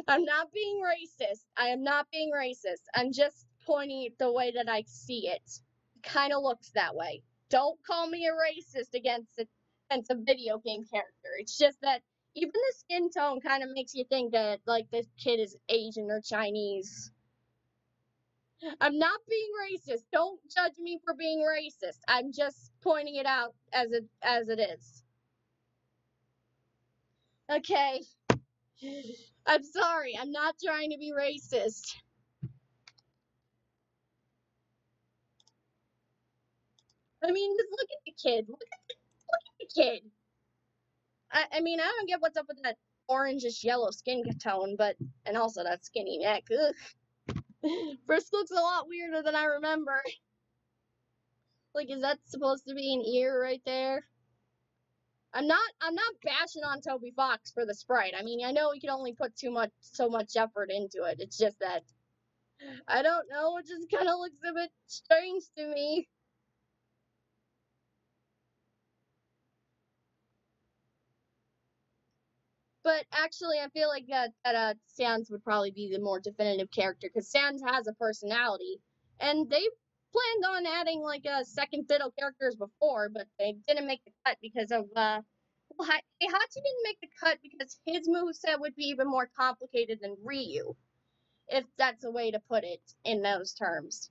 I'm not being racist. I am not being racist. I'm just pointing the way that I see it. Kind of looks that way. Don't call me a racist against a video game character. It's just that even the skin tone kind of makes you think that, like, this kid is Asian or Chinese. I'm not being racist. Don't judge me for being racist. I'm just pointing it out as it is. Okay. I'm sorry. I'm not trying to be racist. I mean, just look at the kid. Look at the kid. I mean, I don't get what's up with that orangish yellow skin tone, and also that skinny neck. Ugh. Frisk looks a lot weirder than I remember. Like, is that supposed to be an ear right there? I'm not bashing on Toby Fox for the sprite. I mean, I know he can only put so much effort into it. It's just that I don't know, it just kind of looks a bit strange to me. But actually, I feel like that Sans would probably be the more definitive character, because Sans has a personality, and they planned on adding like a second fiddle characters before, but they didn't make the cut because of well, Heihachi didn't make the cut because his moveset would be even more complicated than Ryu, if that's a way to put it in those terms.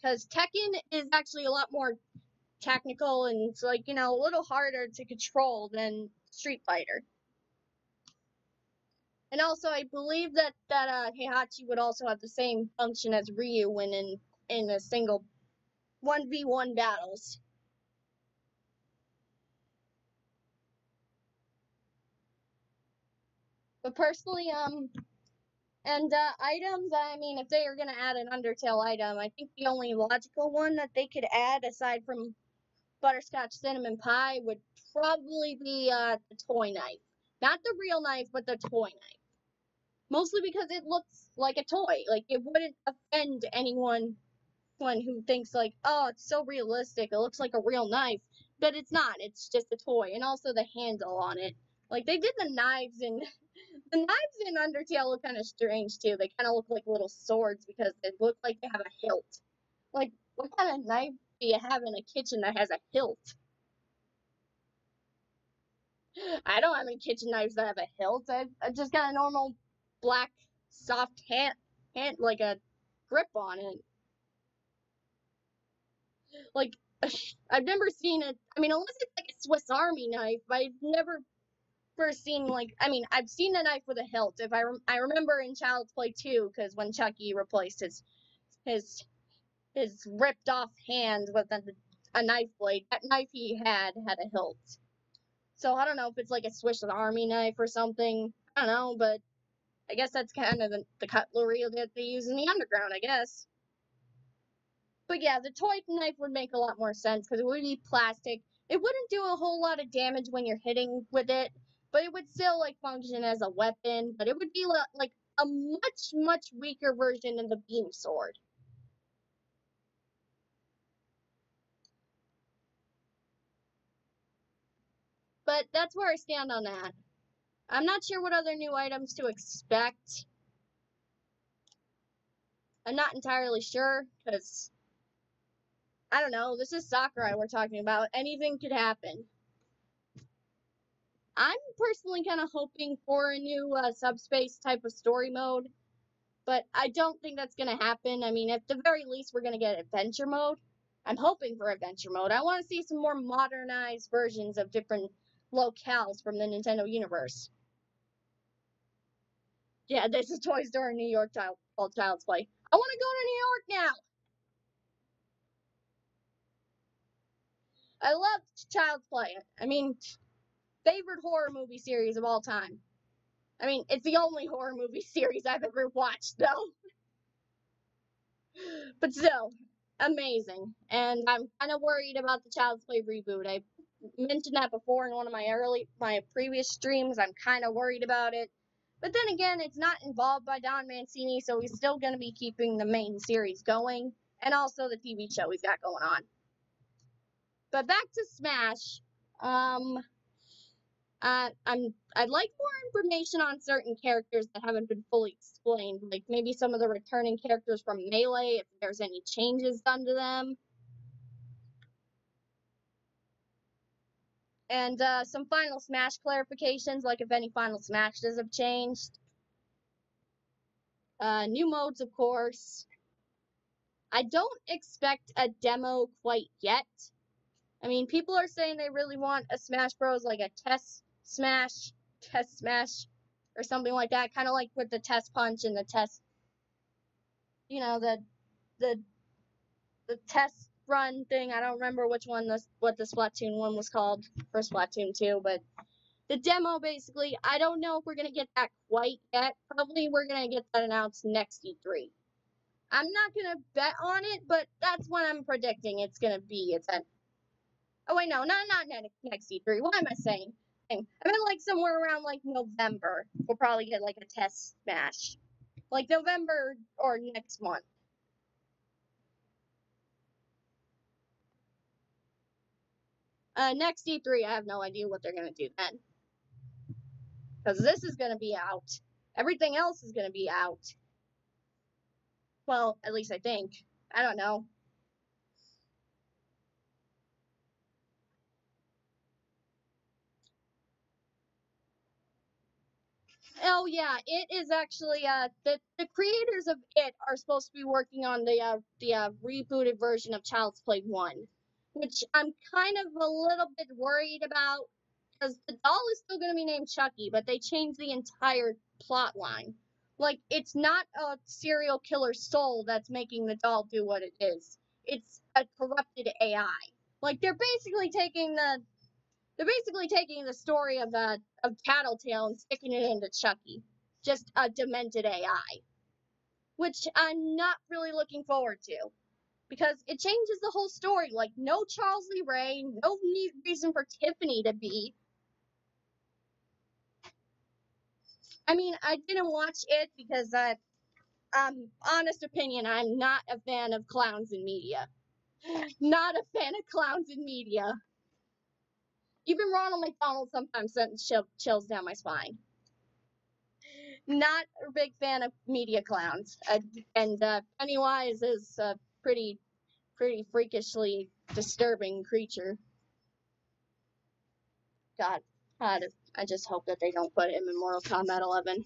Because Tekken is actually a lot more technical and it's like, a little harder to control than Street Fighter. And also, I believe that Heihachi would also have the same function as Ryu when in a single 1v1 battles. But personally, and items, I mean, if they are gonna add an Undertale item, I think the only logical one that they could add aside from Butterscotch Cinnamon Pie would probably be the toy knife. Not the real knife, but the toy knife. Mostly because it looks like a toy. Like, it wouldn't offend anyone who thinks like, oh, it's so realistic, it looks like a real knife. But it's not, it's just a toy. And also the handle on it. Like, they did the knives in Undertale look kind of strange too. They kind of look like little swords because they look like they have a hilt. Like, what kind of knife do you have in a kitchen that has a hilt? I don't have any kitchen knives that have a hilt. I just got a normal black soft hand like a grip on it. Like, I've never seen it. I mean, unless it's like a Swiss Army knife, but I've never first seen like. I mean, I've seen a knife with a hilt. If I remember in Child's Play 2, because when Chucky replaced his ripped off hand with a knife blade, that knife he had a hilt. So I don't know if it's like a Swiss Army knife or something. I don't know, but I guess that's kind of the cutlery that they use in the underground, I guess. But yeah, the toy knife would make a lot more sense because it would be plastic. It wouldn't do a whole lot of damage when you're hitting with it, but it would still like function as a weapon. But it would be like a much weaker version of the beam sword. But that's where I stand on that. I'm not sure what other new items to expect. I'm not entirely sure because I don't know. This is Sakurai we're talking about. Anything could happen. I'm personally kind of hoping for a new subspace type of story mode, but I don't think that's going to happen. I mean, at the very least, we're going to get adventure mode. I'm hoping for adventure mode. I want to see some more modernized versions of different locales from the Nintendo universe. Yeah, there's a toy store in New York called Child's Play. I want to go to New York now. I love Child's Play. I mean, favorite horror movie series of all time. I mean, it's the only horror movie series I've ever watched, though. But still, amazing. And I'm kind of worried about the Child's Play reboot. I mentioned that before in one of my previous streams. I'm kind of worried about it. But then again, it's not involved by Don Mancini, so he's still going to be keeping the main series going. And also the TV show he's got going on. But back to Smash. I'd like more information on certain characters that haven't been fully explained, like maybe some of the returning characters from Melee, if there's any changes done to them. And some Final Smash clarifications, like if any Final Smashes have changed. New modes, of course. I don't expect a demo quite yet. I mean, people are saying they really want a Smash Bros. Like a test smash, or something like that. Kind of like with the test punch and the test, the test run thing. I don't remember what the Splatoon 1 was called for Splatoon 2, but The demo, basically, I don't know if we're going to get that quite yet. Probably we're going to get that announced next E3. I'm not going to bet on it, but that's what I'm predicting it's going to be. It's at, oh wait, no, not next E3. What am I saying? I meant like somewhere around like November. We'll probably get like a test smash. Like November or next month. Next E3, I have no idea what they're going to do then. Because this is going to be out. Everything else is going to be out. Well, at least I think. I don't know. Oh yeah, it is actually the creators of it are supposed to be working on the rebooted version of Child's Play 1, which I'm kind of a little bit worried about because the doll is still going to be named Chucky, but they changed the entire plot line. Like, it's not a serial killer soul that's making the doll do what it is. It's a corrupted AI. Like, they're basically taking the story of Tattletale and sticking it into Chucky. Just a demented AI. Which I'm not really looking forward to. Because it changes the whole story. Like, no Charles Lee Ray, no reason for Tiffany to be. I mean, I didn't watch it because, honest opinion, I'm not a fan of clowns in media. Not a fan of clowns in media. Even Ronald McDonald sometimes sends chills down my spine. Not a big fan of media clowns. And Pennywise is a pretty freakishly disturbing creature. God, I just hope that they don't put him in Mortal Kombat 11.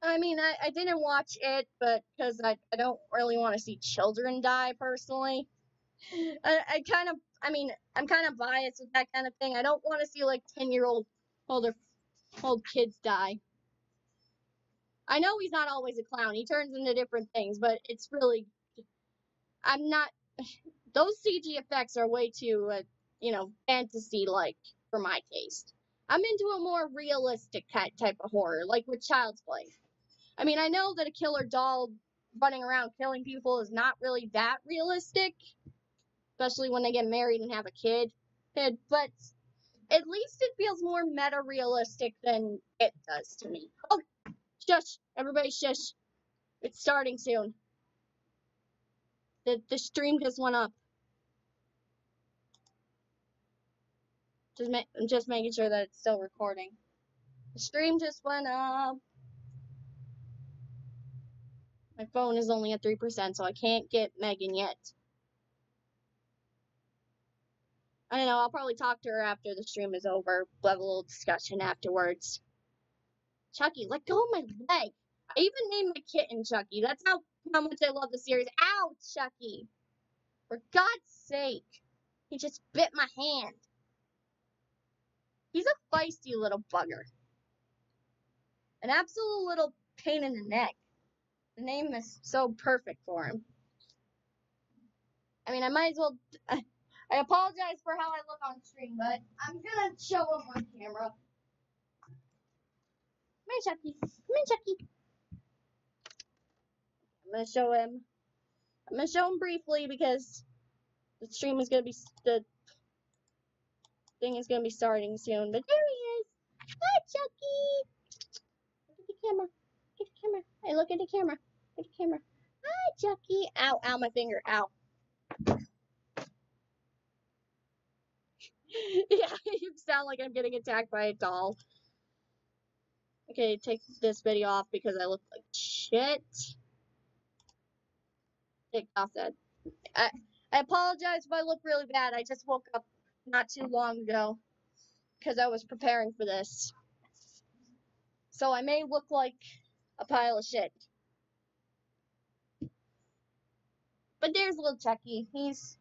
I mean, I didn't watch it, but because I don't really want to see children die personally. I'm kind of biased with that kind of thing. I don't want to see like 10-year-old old kids die. I know he's not always a clown. He turns into different things, but it's really, I'm not, those CG effects are way too, fantasy-like for my taste. I'm into a more realistic type of horror, like with Child's Play. I mean, I know that a killer doll running around killing people is not really that realistic, especially when they get married and have a kid. But at least it feels more meta-realistic than it does to me. Oh, shush! Everybody shush. It's starting soon. The stream just went up. I'm just making sure that it's still recording. The stream just went up. My phone is only at 3%, so I can't get Megan yet. I don't know, I'll probably talk to her after the stream is over. We'll have a little discussion afterwards. Chucky, let go of my leg. I even named my kitten Chucky. That's how much I love the series. Ow, Chucky. For God's sake. He just bit my hand. He's a feisty little bugger. An absolute little pain in the neck. The name is so perfect for him. I mean, I might as well... I apologize for how I look on stream, but I'm gonna show him on camera. Come here, Chucky. Come here, Chucky. I'm gonna show him briefly because the stream is gonna be... The thing is gonna be starting soon. But there he is. Hi, Chucky. Look at the camera. Look at the camera. Hey, look at the camera. Look at the camera. Hi, Chucky. Ow, ow, my finger. Ow. Yeah, you sound like I'm getting attacked by a doll. Okay, take this video off because I look like shit. Take off that. I apologize if I look really bad. I just woke up not too long ago because I was preparing for this. So I may look like a pile of shit. But there's little Chucky. He's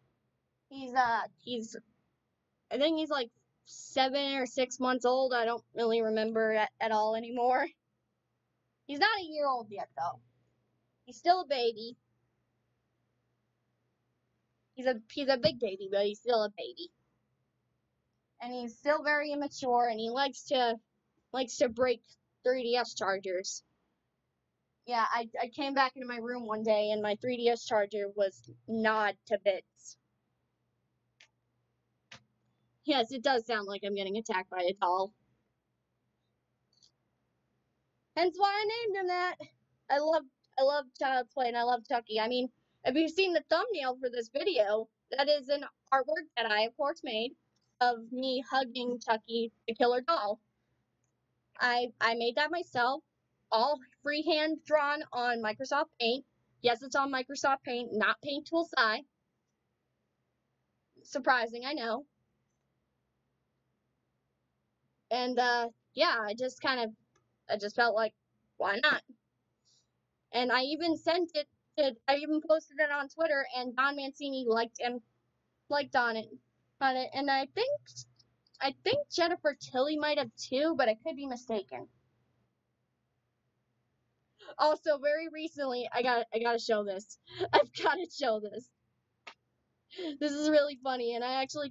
I think he's like 7 or 6 months old. I don't really remember at all anymore. He's not a year old yet, though. He's still a baby. He's a big baby, but he's still a baby. And he's still very immature, and he likes to break 3DS chargers. Yeah, I came back into my room one day, and my 3DS charger was gnawed to bits. Yes, it does sound like I'm getting attacked by a doll. Hence why I named him that. I love Child's Play, and I love Chucky. I mean, if you've seen the thumbnail for this video, that is an artwork that I, of course, made of me hugging Chucky, the killer doll. I made that myself, all freehand drawn on Microsoft Paint. Yes, it's on Microsoft Paint, not Paint Tool SI. Surprising, I know. And yeah, I just felt like, why not? And I even I even posted it on Twitter, and Don Mancini liked on it. And I think Jennifer Tilly might have too, but I could be mistaken. Also, very recently, I gotta show this. I've gotta show this. This is really funny, and I actually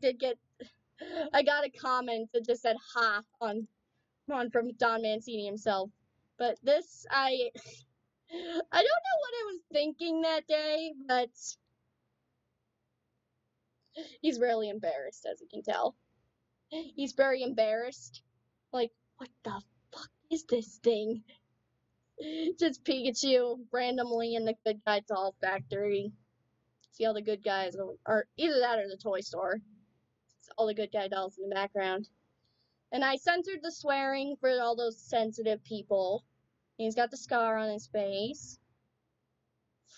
I got a comment that just said "ha" on from Don Mancini himself. But this, I don't know what I was thinking that day, but he's really embarrassed, as you can tell. He's very embarrassed. Like, what the fuck is this thing? Just Pikachu randomly in the Good Guy Doll Factory. See all the good guys, or either that or the toy store. It's all the good guy dolls in the background. And I censored the swearing for all those sensitive people. He's got the scar on his face.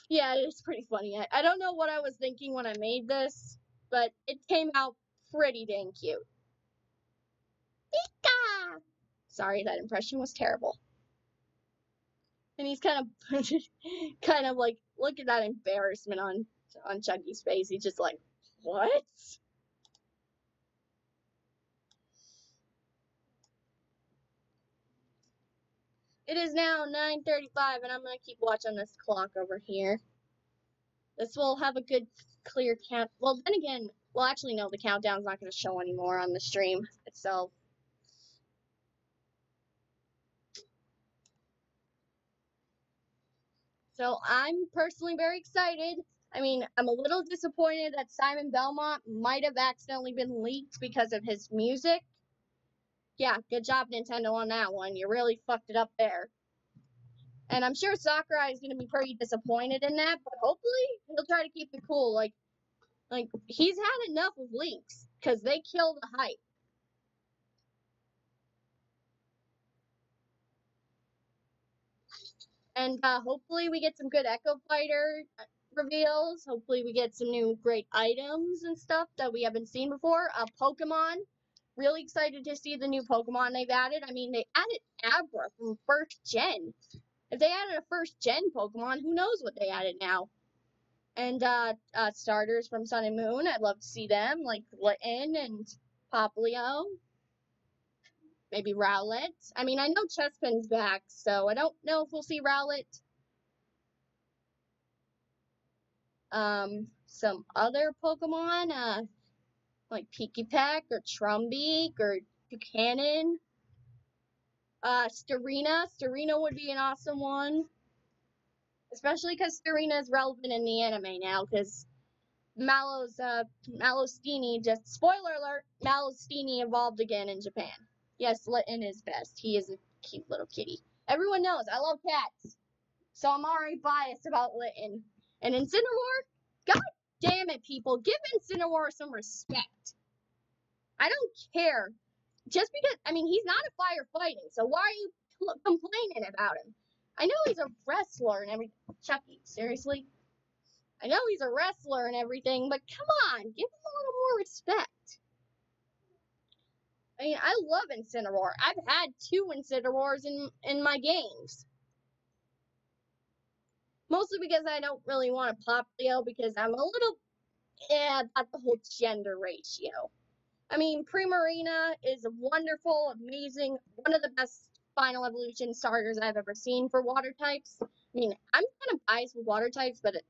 Yeah, it's pretty funny. I don't know what I was thinking when I made this, but it came out pretty dang cute. Pika! Sorry, that impression was terrible. And he's kind of like, look at that embarrassment on Chucky's face. He's just like, what? It is now 9:35, and I'm gonna keep watching this clock over here. This will have a good, clear count. Well, then again, well, actually, no, the countdown's not gonna show anymore on the stream itself. So I'm personally very excited. I mean, I'm a little disappointed that Simon Belmont might have accidentally been leaked because of his music. Yeah, good job, Nintendo, on that one. You really fucked it up there. And I'm sure Sakurai is going to be pretty disappointed in that, but hopefully he'll try to keep it cool. Like he's had enough of leaks, because they kill the hype. And hopefully we get some good Echo Fighter reveals. Hopefully we get some new great items and stuff that we haven't seen before. Pokemon. Really excited to see the new Pokemon they've added. I mean, they added Abra from first gen. If they added a first gen Pokemon, who knows what they added now. And starters from Sun and Moon. I'd love to see them, like Litten and Popplio. Maybe Rowlet. I mean, I know Chespin's back, so I don't know if we'll see Rowlet. Some other Pokemon, like Pikipek or Trumbeak or Buchanan. Starina. Starina would be an awesome one. Especially because Starina is relevant in the anime now, because Malostini, just spoiler alert, Malostini evolved again in Japan. Yes, Litten is best. He is a cute little kitty. Everyone knows I love cats, so I'm already biased about Litten. And Incineroar, god damn it, people, give Incineroar some respect. I don't care. Just because, I mean, he's not a firefighting, so why are you complaining about him? I know he's a wrestler and everything. Chucky, seriously? I know he's a wrestler and everything, but come on, give him a little more respect. I mean, I love Incineroar. I've had 2 Incineroars in my games. Mostly because I don't really want a Popplio, because I'm a little about the whole gender ratio. I mean, Primarina is wonderful, amazing, one of the best Final Evolution starters I've ever seen for water types. I mean, I'm kind of biased with water types, but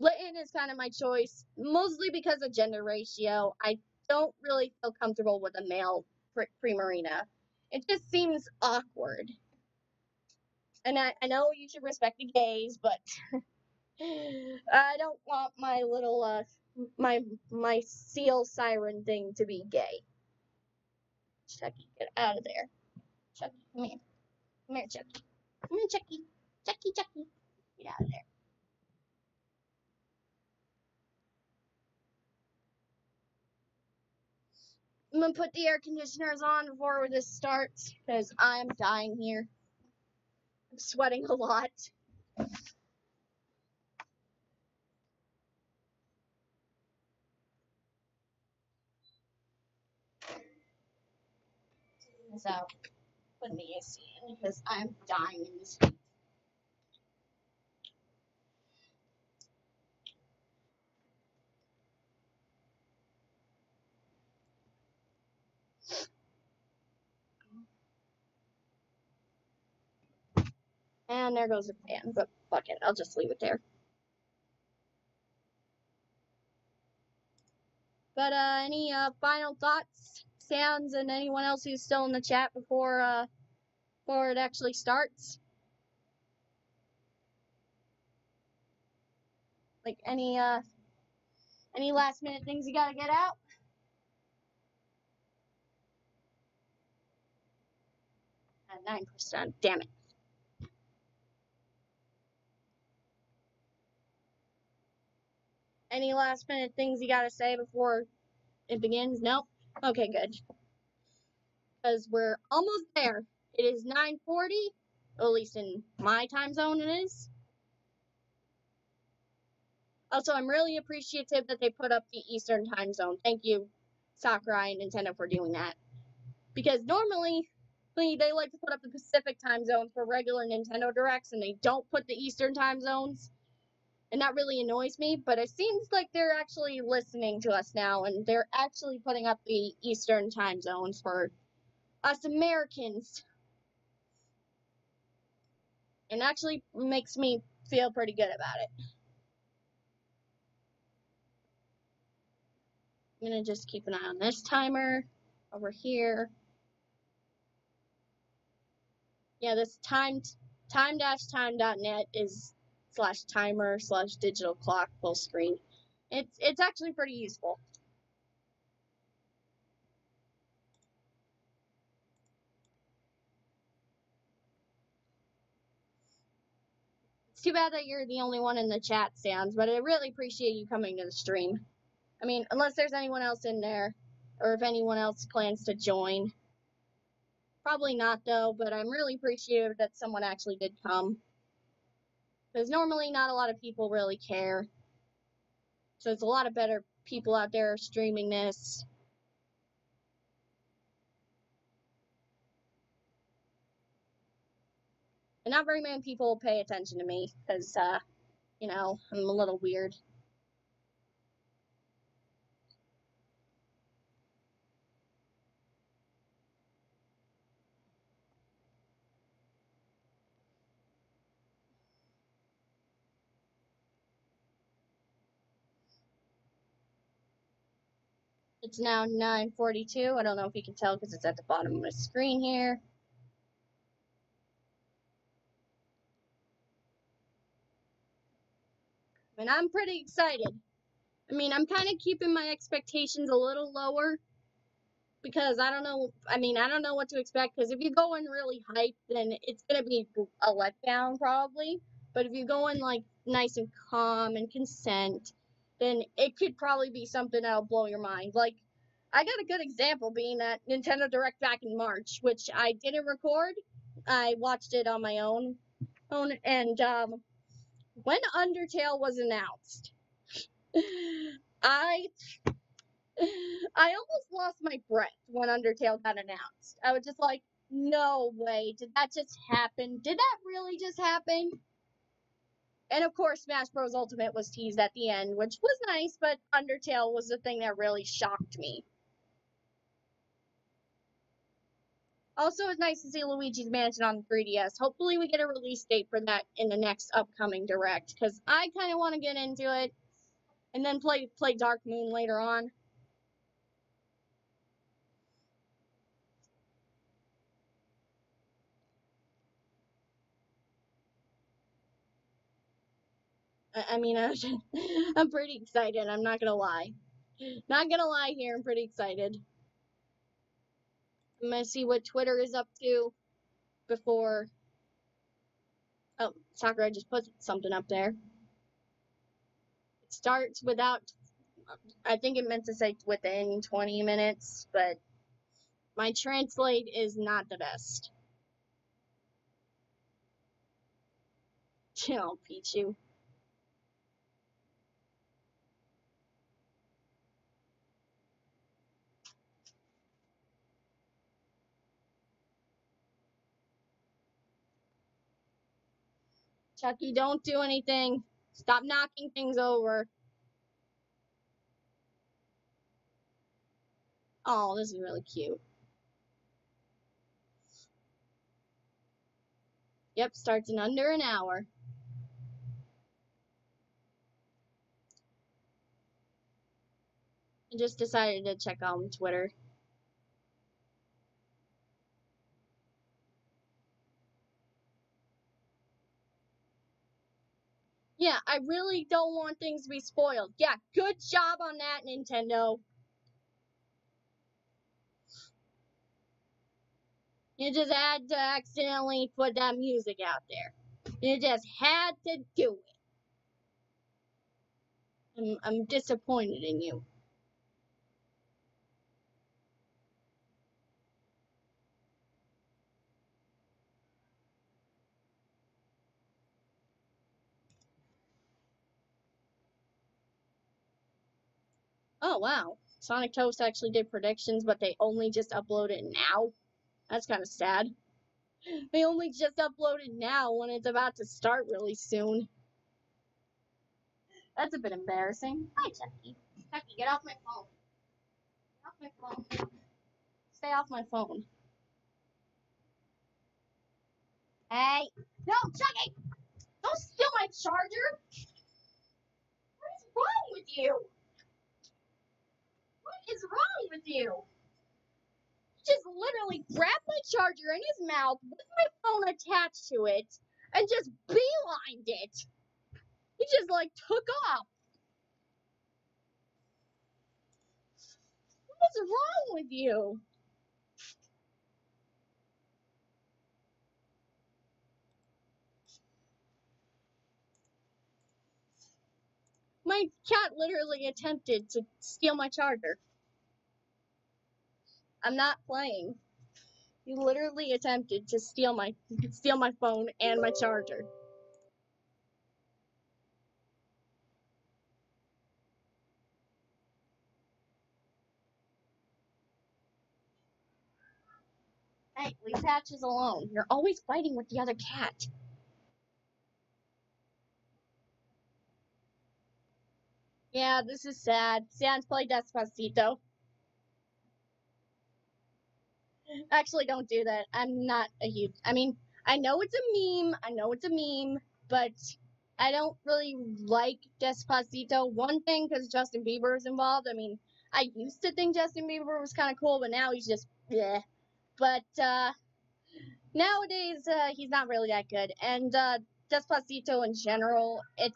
Litten is kind of my choice, mostly because of gender ratio. I don't really feel comfortable with a male Primarina. It just seems awkward. And I know you should respect the gays, but I don't want my little, my seal siren thing to be gay. Chucky, get out of there. Chucky, come here. Come here, Chucky. Come here, Chucky. Chucky, Chucky. Get out of there. I'm gonna put the air conditioners on before this starts, because I'm dying here. I'm sweating a lot. So, put the AC in, because I'm dying in this heat. And there goes the fan, but fuck it, I'll just leave it there. But, any, final thoughts, sounds, and anyone else who's still in the chat before it actually starts? Like, any last minute things you gotta get out? At 9%, damn it. Any last minute things you gotta say before it begins? Nope. Okay, good. Because we're almost there. It is 9:40, at least in my time zone it is. Also, I'm really appreciative that they put up the Eastern time zone. Thank you, Sakurai and Nintendo, for doing that. Because normally, they like to put up the Pacific time zone for regular Nintendo Directs, and they don't put the Eastern time zones. And that really annoys me, but it seems like they're actually listening to us now, and they're actually putting up the Eastern time zones for us Americans. And actually makes me feel pretty good about it. I'm gonna just keep an eye on this timer over here. Yeah, this time-time.net is /timer/digital clock full screen. It's actually pretty useful. It's too bad that you're the only one in the chat, Sounds, but I really appreciate you coming to the stream. I mean, unless there's anyone else in there, or if anyone else plans to join. Probably not, though, but I'm really appreciative that someone actually did come. Because normally not a lot of people really care. So there's a lot of better people out there streaming this. And not very many people pay attention to me, because, you know, I'm a little weird. It's now 9:42. I don't know if you can tell because it's at the bottom of my screen here. And I'm pretty excited. I mean, I'm kind of keeping my expectations a little lower. Because I don't know, I don't know what to expect. Because if you go in really hyped, then it's going to be a letdown probably. But if you go in like nice and calm and consent, then it could probably be something that'll blow your mind. Like, I got a good example being that Nintendo Direct back in March, which I didn't record. I watched it on my own. And when Undertale was announced, I almost lost my breath when Undertale got announced. I was just like, no way, did that just happen? Did that really just happen? And of course, Smash Bros. Ultimate was teased at the end, which was nice, but Undertale was the thing that really shocked me. Also, it's nice to see Luigi's Mansion on the 3DS. Hopefully, we get a release date for that in the next upcoming Direct, because I kind of want to get into it and then play Dark Moon later on. I mean, I'm pretty excited. I'm not gonna lie. Not gonna lie here. I'm pretty excited. I'm gonna see what Twitter is up to before. Oh, Sakura just put something up there. It starts without. I think it meant to say within 20 minutes, but my translate is not the best. Chill, Pichu. Chucky, don't do anything. Stop knocking things over. Oh, this is really cute. Yep, starts in under an hour. I just decided to check on Twitter. Yeah, I really don't want things to be spoiled. Yeah, good job on that, Nintendo. You just had to accidentally put that music out there. You just had to do it. I'm disappointed in you. Oh, wow. Sonic Toast actually did predictions, but they only just upload it now. That's kind of sad. They only just uploaded now when it's about to start really soon. That's a bit embarrassing. Hi, Chucky. Chucky, get off my phone. Get off my phone. Stay off my phone. Hey. No, Chucky! Don't steal my charger! What is wrong with you? What is wrong with you? He just literally grabbed my charger in his mouth with my phone attached to it and just beelined it. He just like took off. What's wrong with you? My cat literally attempted to steal my charger. I'm not playing. He literally attempted to steal my phone and my charger. Hey, leave Patches alone. You're always fighting with the other cat. Yeah, this is sad. Sans play Despacito. Actually, don't do that. I'm not a huge. I mean, I know it's a meme. But I don't really like Despacito. One thing, because Justin Bieber is involved. I mean, I used to think Justin Bieber was kind of cool, but now he's just bleh. But nowadays, he's not really that good. And Despacito in general, it's,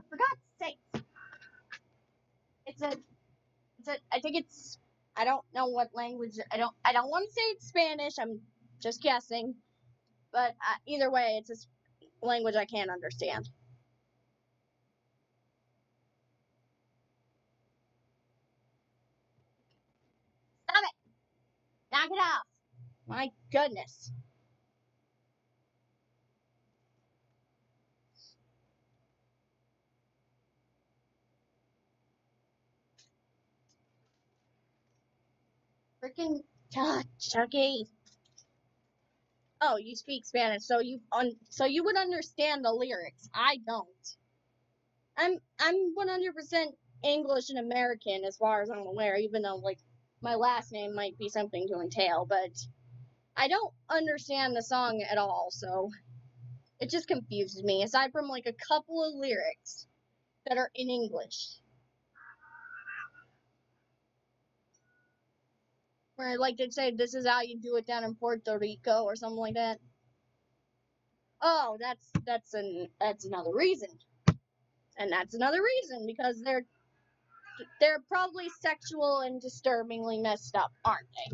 for God's sake, I think it's, I don't know what language, I don't want to say it's Spanish, I'm just guessing, but either way, it's a language I can't understand. Stop it! Knock it off! My goodness. Freaking Chucky. Oh, you speak Spanish, so you would understand the lyrics. I don't. I'm 100% English and American as far as I'm aware, even though like my last name might be something to entail, but I don't understand the song at all, so it just confuses me, aside from like a couple of lyrics that are in English. Where like they'd say, this is how you do it down in Puerto Rico or something like that. Oh, that's another reason. And that's another reason, because they're probably sexual and disturbingly messed up, aren't they?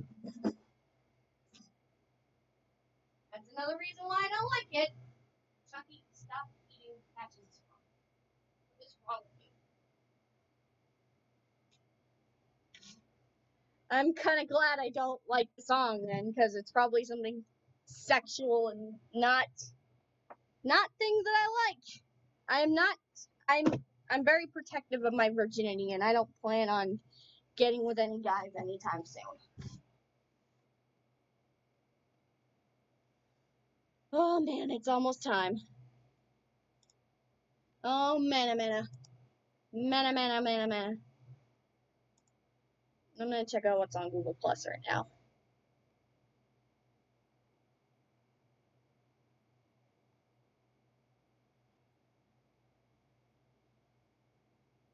That's another reason why I don't like it. Chucky, stop eating patches. What is wrong with you? I'm kind of glad I don't like the song then, because it's probably something sexual and not things that I like. I'm not. I'm very protective of my virginity, and I don't plan on getting with any guys anytime soon. Oh man, it's almost time. Oh man. I'm gonna check out what's on Google Plus right now.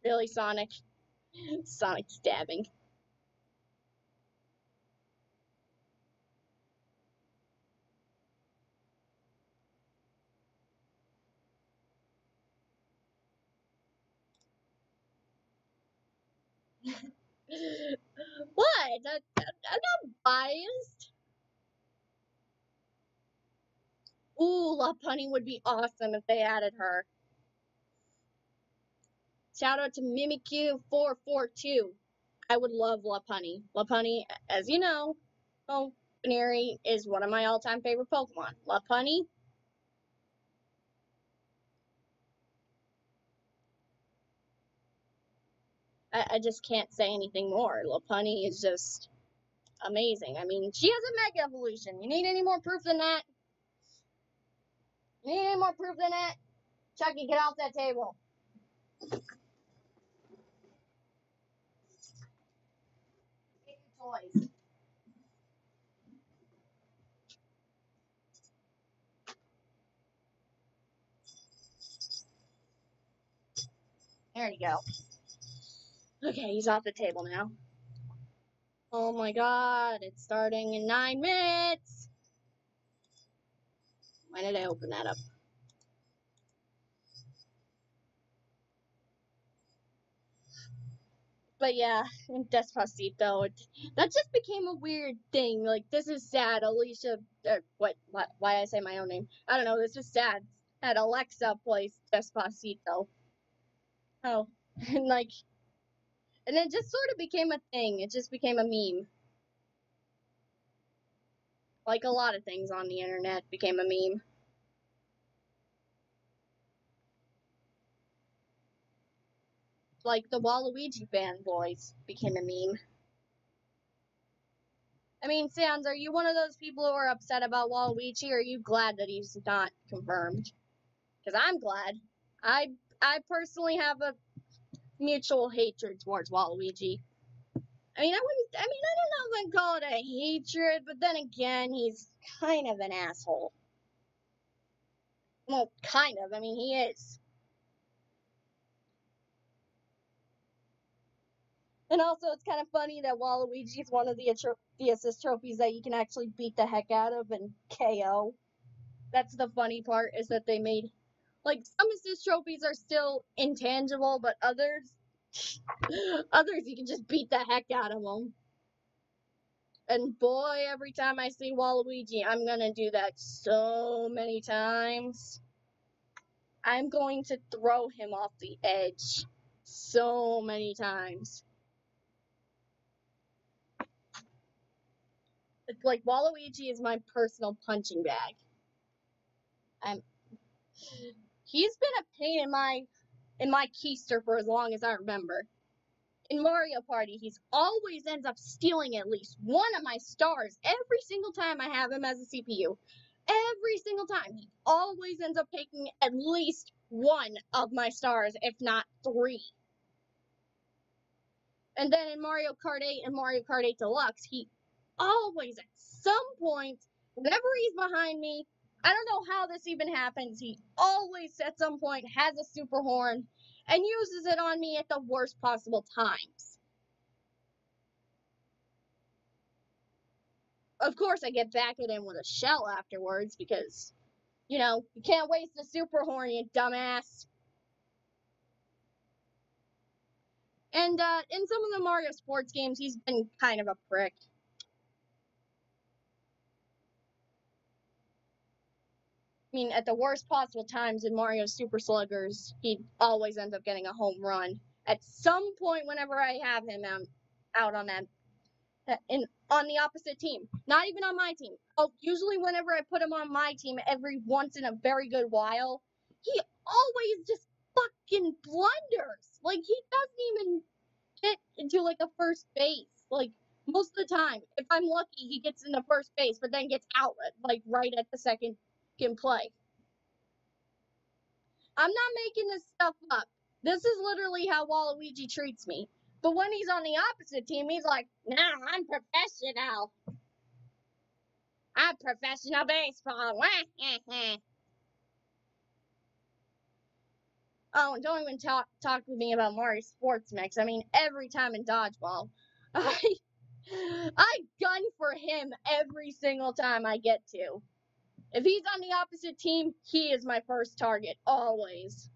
Really, Sonic? Sonic stabbing. What? I'm not biased. Ooh, La Punny would be awesome if they added her. Shout out to Mimikyu442. I would love La Punny. La Punny, as you know, Canary is one of my all-time favorite Pokemon. La Punny. I just can't say anything more. La Punny is just amazing. I mean, she has a Mega Evolution. You need any more proof than that? You need any more proof than that? Chucky, get off that table. Get your toys. There you go. Okay, he's off the table now. Oh my god, it's starting in 9 minutes. Why did I open that up? But yeah, Despacito, that just became a weird thing. Like, this is sad. Alicia, why I say my own name? I don't know, this is sad. That Alexa plays Despacito. Oh, and like, and it just sort of became a thing. It just became a meme. Like a lot of things on the internet became a meme. Like the Waluigi fanboys became a meme. I mean, Sans, are you one of those people who are upset about Waluigi, or are you glad that he's not confirmed? Because I'm glad. I personally have a mutual hatred towards Waluigi. I mean, I don't know if I'd call it a hatred, but then again, he's kind of an asshole. Well, kind of. I mean, he is. And also, it's kind of funny that Waluigi is one of the assist trophies that you can actually beat the heck out of and KO. That's the funny part, is that they made, like, some assist trophies are still intangible, but others you can just beat the heck out of them. And boy, every time I see Waluigi, I'm gonna do that so many times. I'm going to throw him off the edge so many times. It's like, Waluigi is my personal punching bag. He's been a pain in my keister for as long as I remember. In Mario Party, he's always ends up stealing at least one of my stars every single time I have him as a CPU. Every single time. He always ends up taking at least one of my stars, if not 3. And then in Mario Kart 8 and Mario Kart 8 Deluxe, he always, at some point, Whenever he's behind me, I don't know how this even happens. He always, at some point, has a super horn and uses it on me at the worst possible times. Of course, I get back at him with a shell afterwards because, you know, you can't waste a super horn, you dumbass. And in some of the Mario sports games, he's been kind of a prick. I mean, at the worst possible times in Mario Super Sluggers, he always ends up getting a home run. At some point, whenever I have him out on that, on the opposite team, not even on my team. Oh, usually whenever I put him on my team, every once in a very good while, he always just fucking blunders. Like, he doesn't even get into like a first base. Like, most of the time, if I'm lucky, he gets into first base, but then gets out like right at the second play. I'm not making this stuff up. This is literally how Waluigi treats me. But when he's on the opposite team, he's like, "Nah, I'm professional. I'm professional baseball." Oh, and don't even talk to me about Mario Sports Mix. I mean, every time in Dodgeball, I gun for him every single time I get to. If he's on the opposite team, he is my first target, always.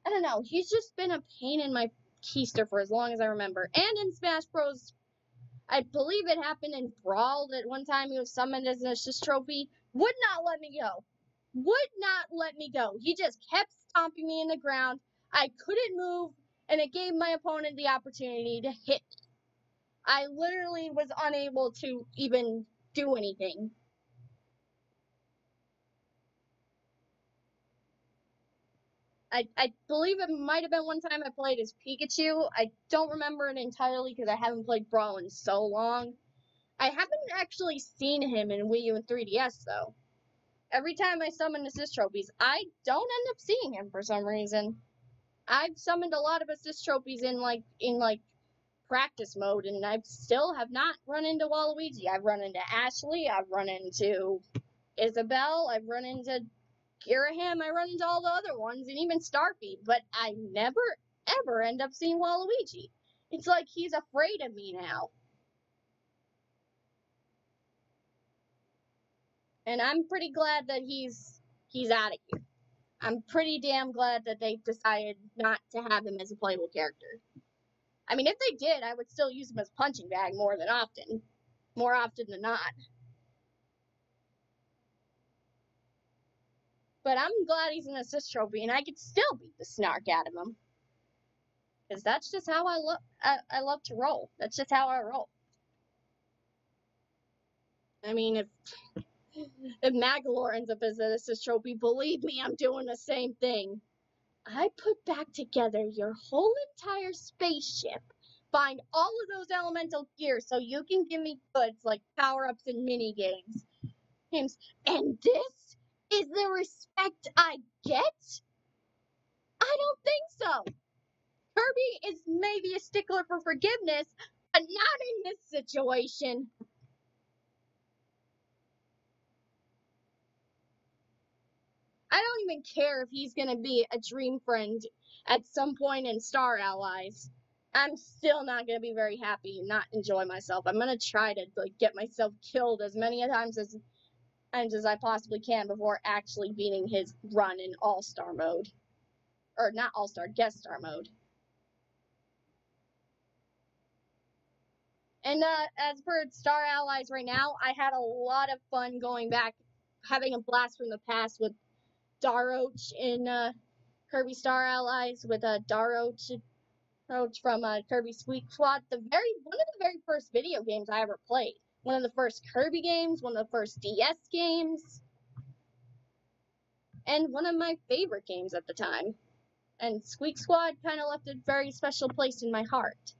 I don't know, he's just been a pain in my keister for as long as I remember. And in Smash Bros., I believe it happened in Brawl that one time he was summoned as an assist trophy, would not let me go. Would not let me go. He just kept stomping me in the ground. I couldn't move, and it gave my opponent the opportunity to hit me. I literally was unable to even do anything. I believe it might have been one time I played as Pikachu. I don't remember it entirely because I haven't played Brawl in so long. I haven't actually seen him in Wii U and 3DS, though. Every time I summon assist trophies, I don't end up seeing him for some reason. I've summoned a lot of assist trophies in practice mode, and I still have not run into Waluigi. I've run into Ashley, I've run into Isabelle, I've run into Girahim, I run into all the other ones, and even Starfy, but I never, ever end up seeing Waluigi. It's like he's afraid of me now. And I'm pretty glad that he's out of here. I'm pretty damn glad that they decided not to have him as a playable character. I mean, if they did, I would still use him as punching bag more often than not. But I'm glad he's an assist trophy, and I could still beat the snark out of him. Because that's just how I love to roll. That's just how I roll. I mean, if Magolor ends up as an assist trophy, believe me, I'm doing the same thing. I put back together your whole entire spaceship, find all of those elemental gears so you can give me goods like power-ups and mini-games. And this is the respect I get? I don't think so. Kirby is maybe a stickler for forgiveness, but not in this situation. I don't even care if he's gonna be a dream friend at some point in Star Allies. I'm still not gonna be very happy and not enjoy myself. I'm gonna try to get myself killed as many times as I possibly can before actually beating his run in All-Star mode. Or not All-Star, Guest Star mode. And as for Star Allies right now, I had a lot of fun going back, having a blast from the past with Daroach in Kirby Star Allies, with Daroach from Kirby Squeak Squad. One of the very first video games I ever played. One of the first Kirby games, one of the first DS games, and one of my favorite games at the time. And Squeak Squad kind of left a very special place in my heart.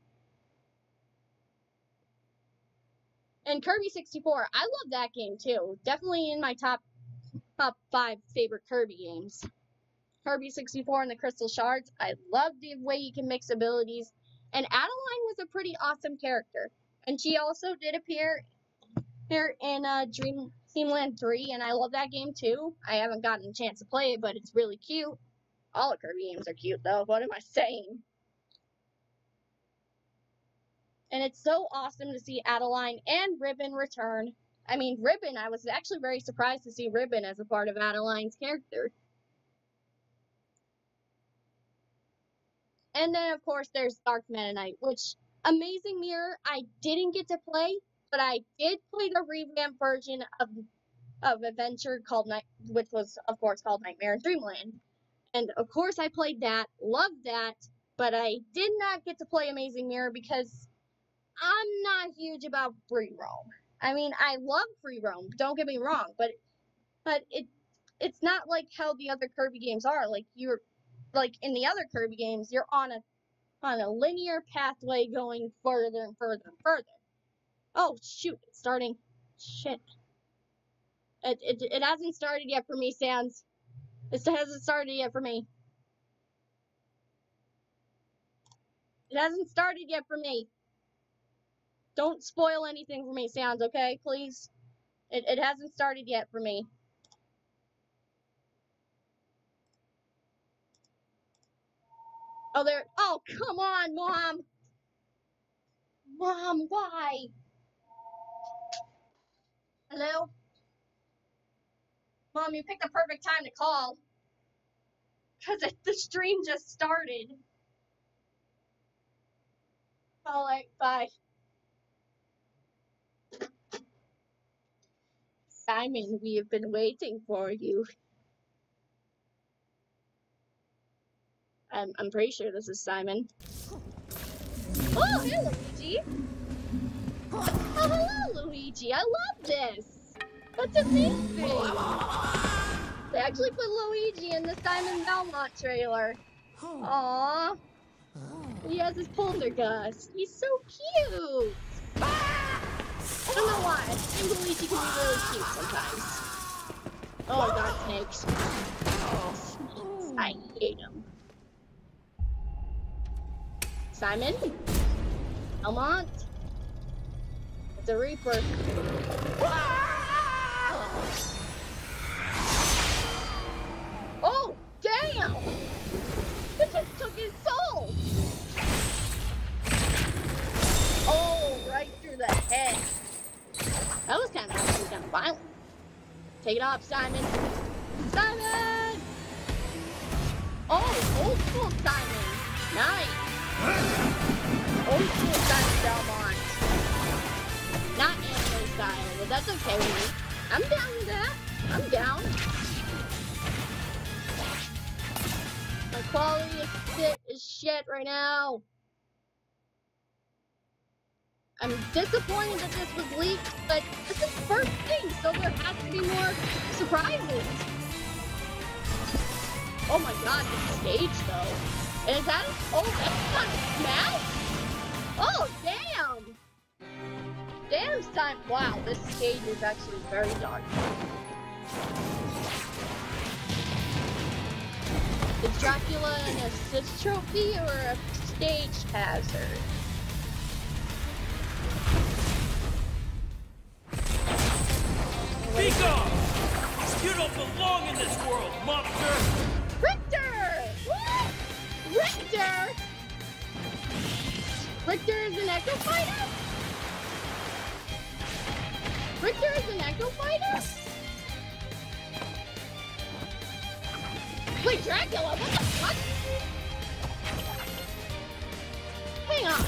And Kirby 64, I love that game too. Definitely in my top 5 favorite Kirby games. Kirby 64 and the Crystal Shards. I love the way you can mix abilities. And Adeline was a pretty awesome character. And she also did appear here in Dreamland 3, and I love that game too. I haven't gotten a chance to play it, but it's really cute. All the Kirby games are cute, though. What am I saying? And it's so awesome to see Adeline and Ribbon return. I mean, Ribbon, I was actually very surprised to see Ribbon as a part of Adeline's character. And then, of course, there's Dark Meta Knight, which, Amazing Mirror, I didn't get to play, but I did play the revamped version of Adventure which was, of course, called Nightmare in Dreamland. And, of course, I played that, loved that, but I did not get to play Amazing Mirror because I'm not huge about free roam. I mean, I love free roam, don't get me wrong, but it's not like how the other Kirby games are. Like in the other Kirby games, you're on a linear pathway going further and further and further. Oh shoot, it's starting. Shit. It hasn't started yet for me, Sans. It hasn't started yet for me. It hasn't started yet for me. Don't spoil anything for me, Sans, okay? Please. It hasn't started yet for me. Oh, there. Oh, come on, Mom. Mom, why? Hello? Mom, you picked the perfect time to call. Because the stream just started. Alright, bye. Simon, we have been waiting for you. I'm pretty sure this is Simon. Oh, hey, Luigi! Oh, hello, Luigi! I love this! That's amazing! They actually put Luigi in the Simon Belmont trailer. Aww. He has his poltergust. He's so cute! I don't know why. I think Luigi can be really cute sometimes. Oh god, snakes. Snakes. I hate them. Simon? Belmont? It's a Reaper. Oh, damn! It just took his soul! Oh, right through the head. That was kind of violent. Take it off, Simon. Simon! Oh, old school Simon. Nice. Old school Simon Belmont. Not anime style, but that's okay with me. I'm down with that. I'm down. My quality is shit right now. I'm disappointed that this was leaked, but this is the first thing, so there has to be more surprises. Oh my god, the stage though. And is that, oh, that's not Smash? Oh, damn! Damn, Simon, wow, this stage is actually very dark. Is Dracula an assist trophy or a stage hazard? Be gone! You don't belong in this world, monster! Richter! What? Richter? Richter is an Echo Fighter? Richter is an Echo Fighter? Wait, Dracula, what the fuck? Hang on.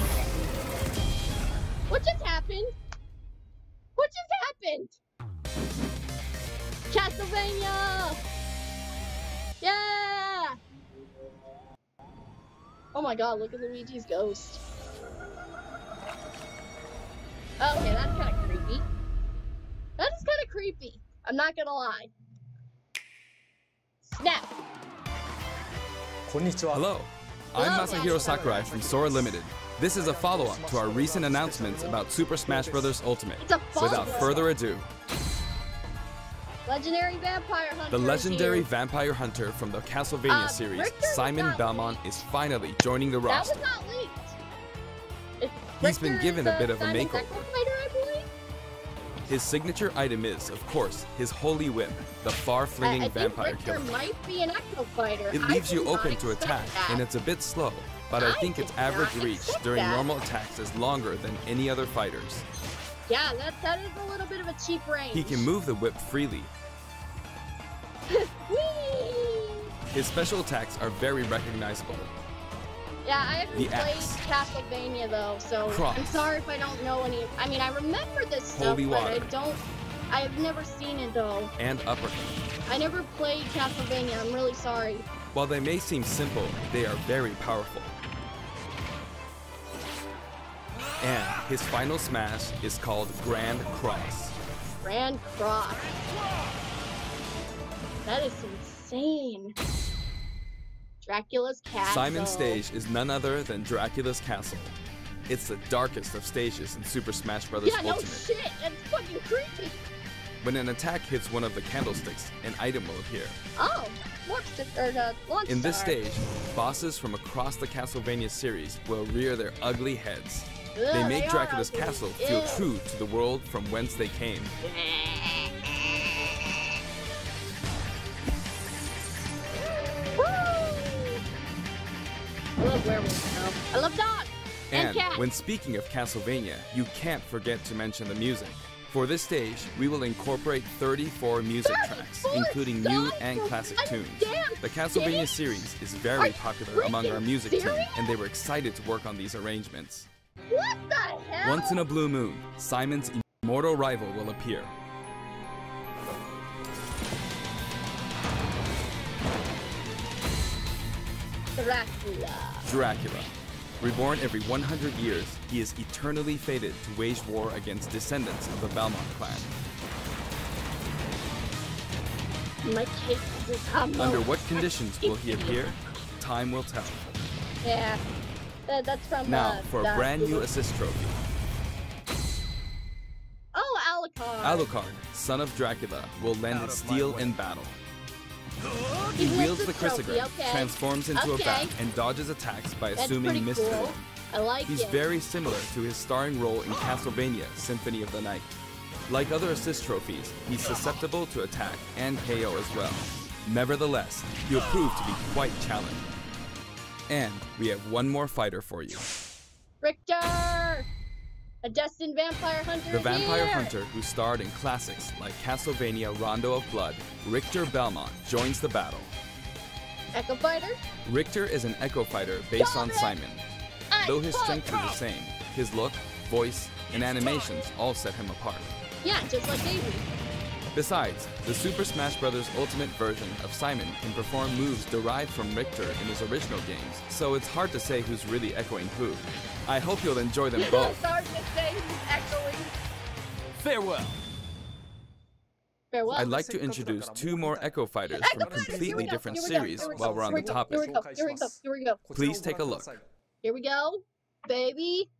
What just happened? What just happened? Castlevania! Yeah! Oh my god, look at Luigi's ghost. Okay, that's kind of creepy. That is kind of creepy. I'm not gonna lie. Snap! Hello, I'm Masahiro Sakurai from Sora Limited. This is a follow-up to our recent announcements about Super Smash Bros. Ultimate. It's a follow-up. Without further ado, Legendary Vampire Hunter. The legendary here. vampire hunter from the Castlevania series, Richter Simon was not Belmont, is finally joining the That roster. was not leaked. He's been Richter given is a bit of a Simon's makeover. Echo Fighter, I believe. His signature item is, of course, his holy whip, the far-flinging I think vampire Richter killer. might be an Echo Fighter. It I leaves you did not open to expect attack, that. and it's a bit slow, but I think its did average not reach expect during that. normal attacks is longer than any other fighters. Yeah, that is a little bit of a cheap range. He can move the whip freely. Whee! His special attacks are very recognizable. Yeah, I haven't The played axe. Castlevania though, so Cross. I'm sorry if I don't know any. I mean, I remember this stuff, Holy but water. I've never seen it though. And uppercut. I never played Castlevania. I'm really sorry. While they may seem simple, they are very powerful. And his final smash is called Grand Cross. Grand Cross. That is insane. Dracula's Castle. Simon's stage is none other than Dracula's Castle. It's the darkest of stages in Super Smash Bros. Yeah, no Ultimate. shit. That's fucking creepy. When an attack hits one of the candlesticks, an item will appear. Oh, launch In this star. stage, bosses from across the Castlevania series will rear their ugly heads. Ugh, They make are Dracula's ugly. castle feel Ew. true to the world from whence they came. Woo! I love werewolves though. I love dogs and And cats. when speaking of Castlevania, you can't forget to mention the music. For this stage, we will incorporate 34 music tracks, 34 including new songs and from classic a tunes. damn The Castlevania game? series is Are very you popular among our freaking music team, serious? and they were excited to work on these arrangements. What the hell? Once in a blue moon, Simon's immortal rival will appear. Dracula. Reborn every 100 years, he is eternally fated to wage war against descendants of the Belmont clan. My cake will come. Under what conditions will he appear? Time will tell. Yeah. That's from Now, for a the- brand new assist trophy. Oh, Alucard. Alucard, son of Dracula, will lend his steel in battle. He He wields lifts the the trophy, crucifix, okay. transforms into Okay. a bat, and dodges attacks by That's assuming pretty mystery. cool. I like He's it. very similar to his starring role in Castlevania Symphony of the Night. Like other assist trophies, he's susceptible to attack and KO as well. Nevertheless, he'll prove to be quite challenging. And we have one more fighter for you. Richter! A destined vampire hunter The is vampire here. hunter who starred in classics like Castlevania Rondo of Blood, Richter Belmont, joins the battle. Echo fighter? Richter is an echo fighter based on Got it! Simon. I Though his fuck strength is the off. same, his look, voice, and animations all set him apart. Yeah, just like Davey. Besides, the Super Smash Bros. Ultimate version of Simon can perform moves derived from Richter in his original games, so it's hard to say who's really echoing who. I hope you'll enjoy them both. It's hard to say who's echoing. Farewell. Farewell. I'd like to introduce two more Echo Fighters from Echo Fighters, completely here we go, different here we go, series here we go, while we're on here the we go, topic. Here we go, here we go, here we go. Please take a look. Here we go, baby.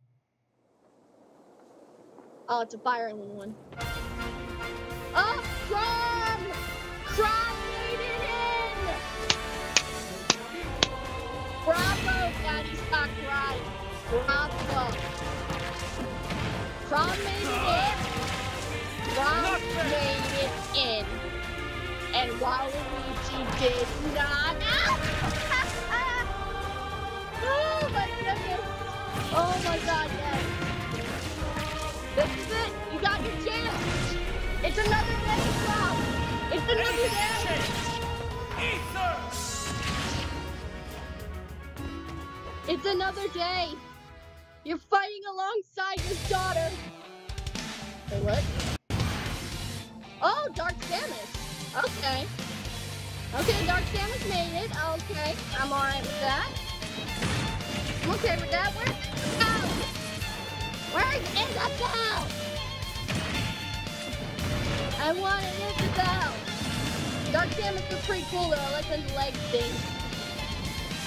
Oh, it's a fire emblem one. Oh, Crom! Crom made it in! Bravo, Daddy Sakurai! Bravo! Crom made it in! Crom made it in! And Waluigi did not! Oh my goodness! Oh my god, yes! This is it! You got your chance! It's another day, Rob! It's another day! Ether. It's another day! You're fighting alongside your daughter! Wait, what? Oh, Dark Samus! Okay. Okay, Dark Samus made it. Okay, I'm alright with that. I'm okay with that. Where's the bell? Where is the bell? I want it in the bell. Dark Samus was pretty cool though. I like the leg thing.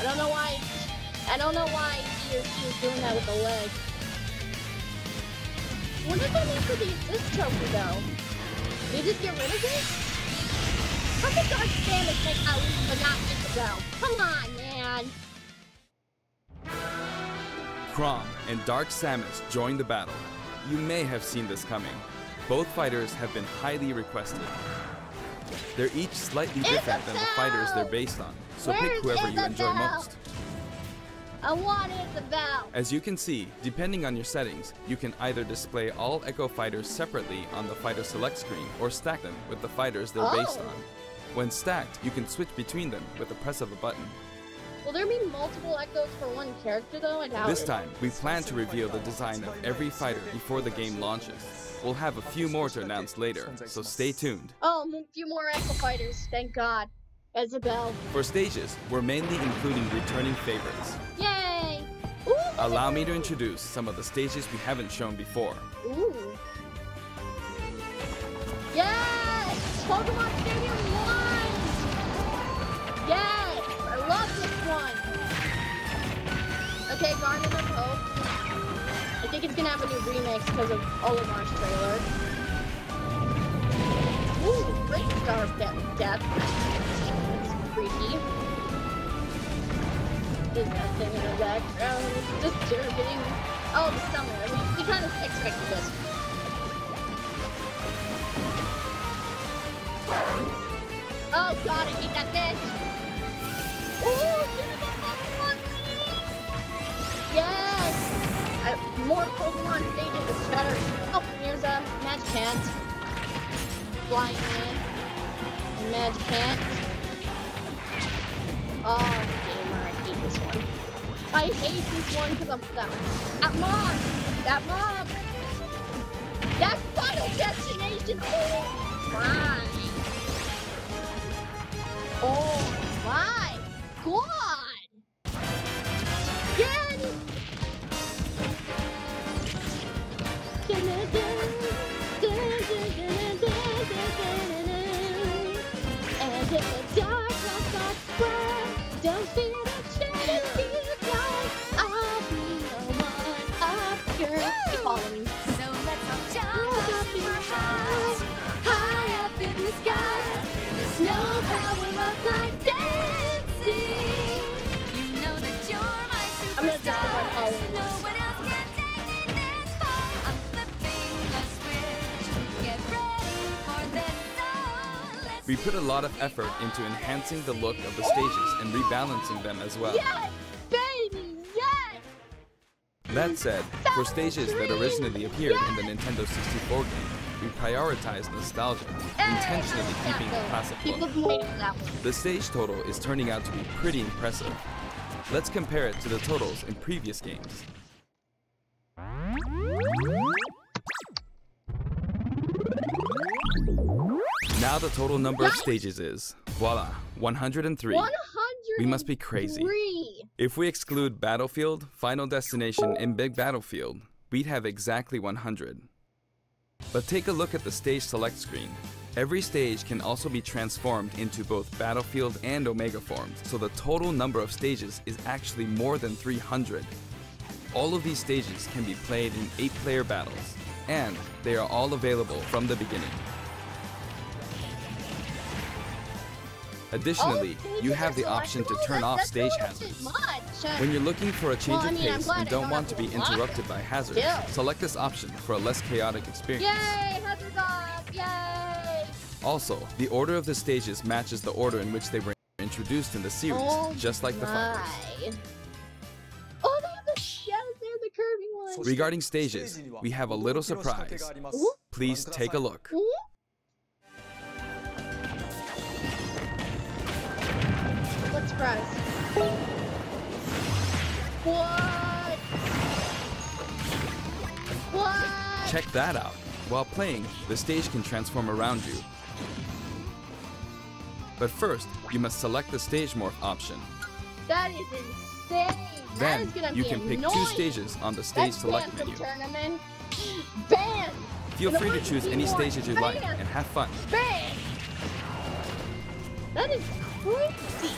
I don't know why he or she was doing that with the leg. What does that mean for the assist trophy though? Did they just get rid of it? How could Dark Samus make that leap but not Isabelle? Come on, man. Chrom and Dark Samus join the battle. You may have seen this coming. Both fighters have been highly requested. They're each slightly different than the fighters they're based on, so pick whoever you enjoy most. I want Isabelle. As you can see, depending on your settings, you can either display all Echo fighters separately on the fighter select screen or stack them with the fighters they're based on. When stacked, you can switch between them with the press of a button. Will there be multiple Echoes for one character though? I doubt This it. time, we plan to reveal the design of every fighter before the game launches. We'll have a few more to announce later, so stay tuned. Oh, a few more Echo fighters, thank God. Isabelle. For stages, we're mainly including returning favorites. Yay! Ooh, Allow me to introduce some of the stages we haven't shown before. Ooh. Yes! Pokemon Stadium 1! Yes! I love this one! Okay, Garden of Hope. I think it's gonna have a new remix because of Olimar's trailer. Ooh, great Star of Death. That's creepy. There's nothing in the background. It's disturbing. Oh, the summer. We kind of expected this. Oh god, I hate that bitch! Ooh, Pokemon! Yes! More Pokemon stages is better. Oh, here's a Magicant. Flying Man. Magicant. Oh, gamer, I hate this one. I hate this one because of that mob! That mob! That's Final Destination! Oh my! Oh my god! Again! And in the dark, don't feel the change feel like I'll be the one up girl. Keep following me. So let's all jump up super high up in the sky. There's no power of like dancing. You know that you're my I'm gonna just superstar. start following No this. one else can take me this far. I'm flipping the switch. Get ready for this song. Let's We put a lot of effort into enhancing the look of the stages and rebalancing them as well. Yes, baby, yes! That said, for stages that originally appeared in the Nintendo 64 game, we prioritized nostalgia, intentionally keeping the classic People look. have been waiting for that one. The stage total is turning out to be pretty impressive. Let's compare it to the totals in previous games. Now the total number of stages is, voila, 103. 100. We must be crazy. If we exclude Battlefield, Final Destination, and Big Battlefield, we'd have exactly 100. But take a look at the stage select screen. Every stage can also be transformed into both Battlefield and Omega forms, so the total number of stages is actually more than 300. All of these stages can be played in 8-player battles, and they are all available from the beginning. Additionally, you have the option to turn off stage hazards. When you're looking for a change of pace and don't want to be interrupted by hazards, select this option for a less chaotic experience. Yay, hazards off, yay! Also, the order of the stages matches the order in which they were introduced in the series, just like the fighters. Oh, they have the shells there, the curving ones. Regarding stages, we have a little surprise. Please take a look. What surprise? What? What? Check that out. While playing, the stage can transform around you. But first, you must select the stage morph option. That is insane. That Then, is gonna you be can pick annoying. 2 stages on the stage That's select banned menu. from tournament. Banned. Feel And free to the choose any keyboard, stages you like banned. and have fun. Banned. That is crazy.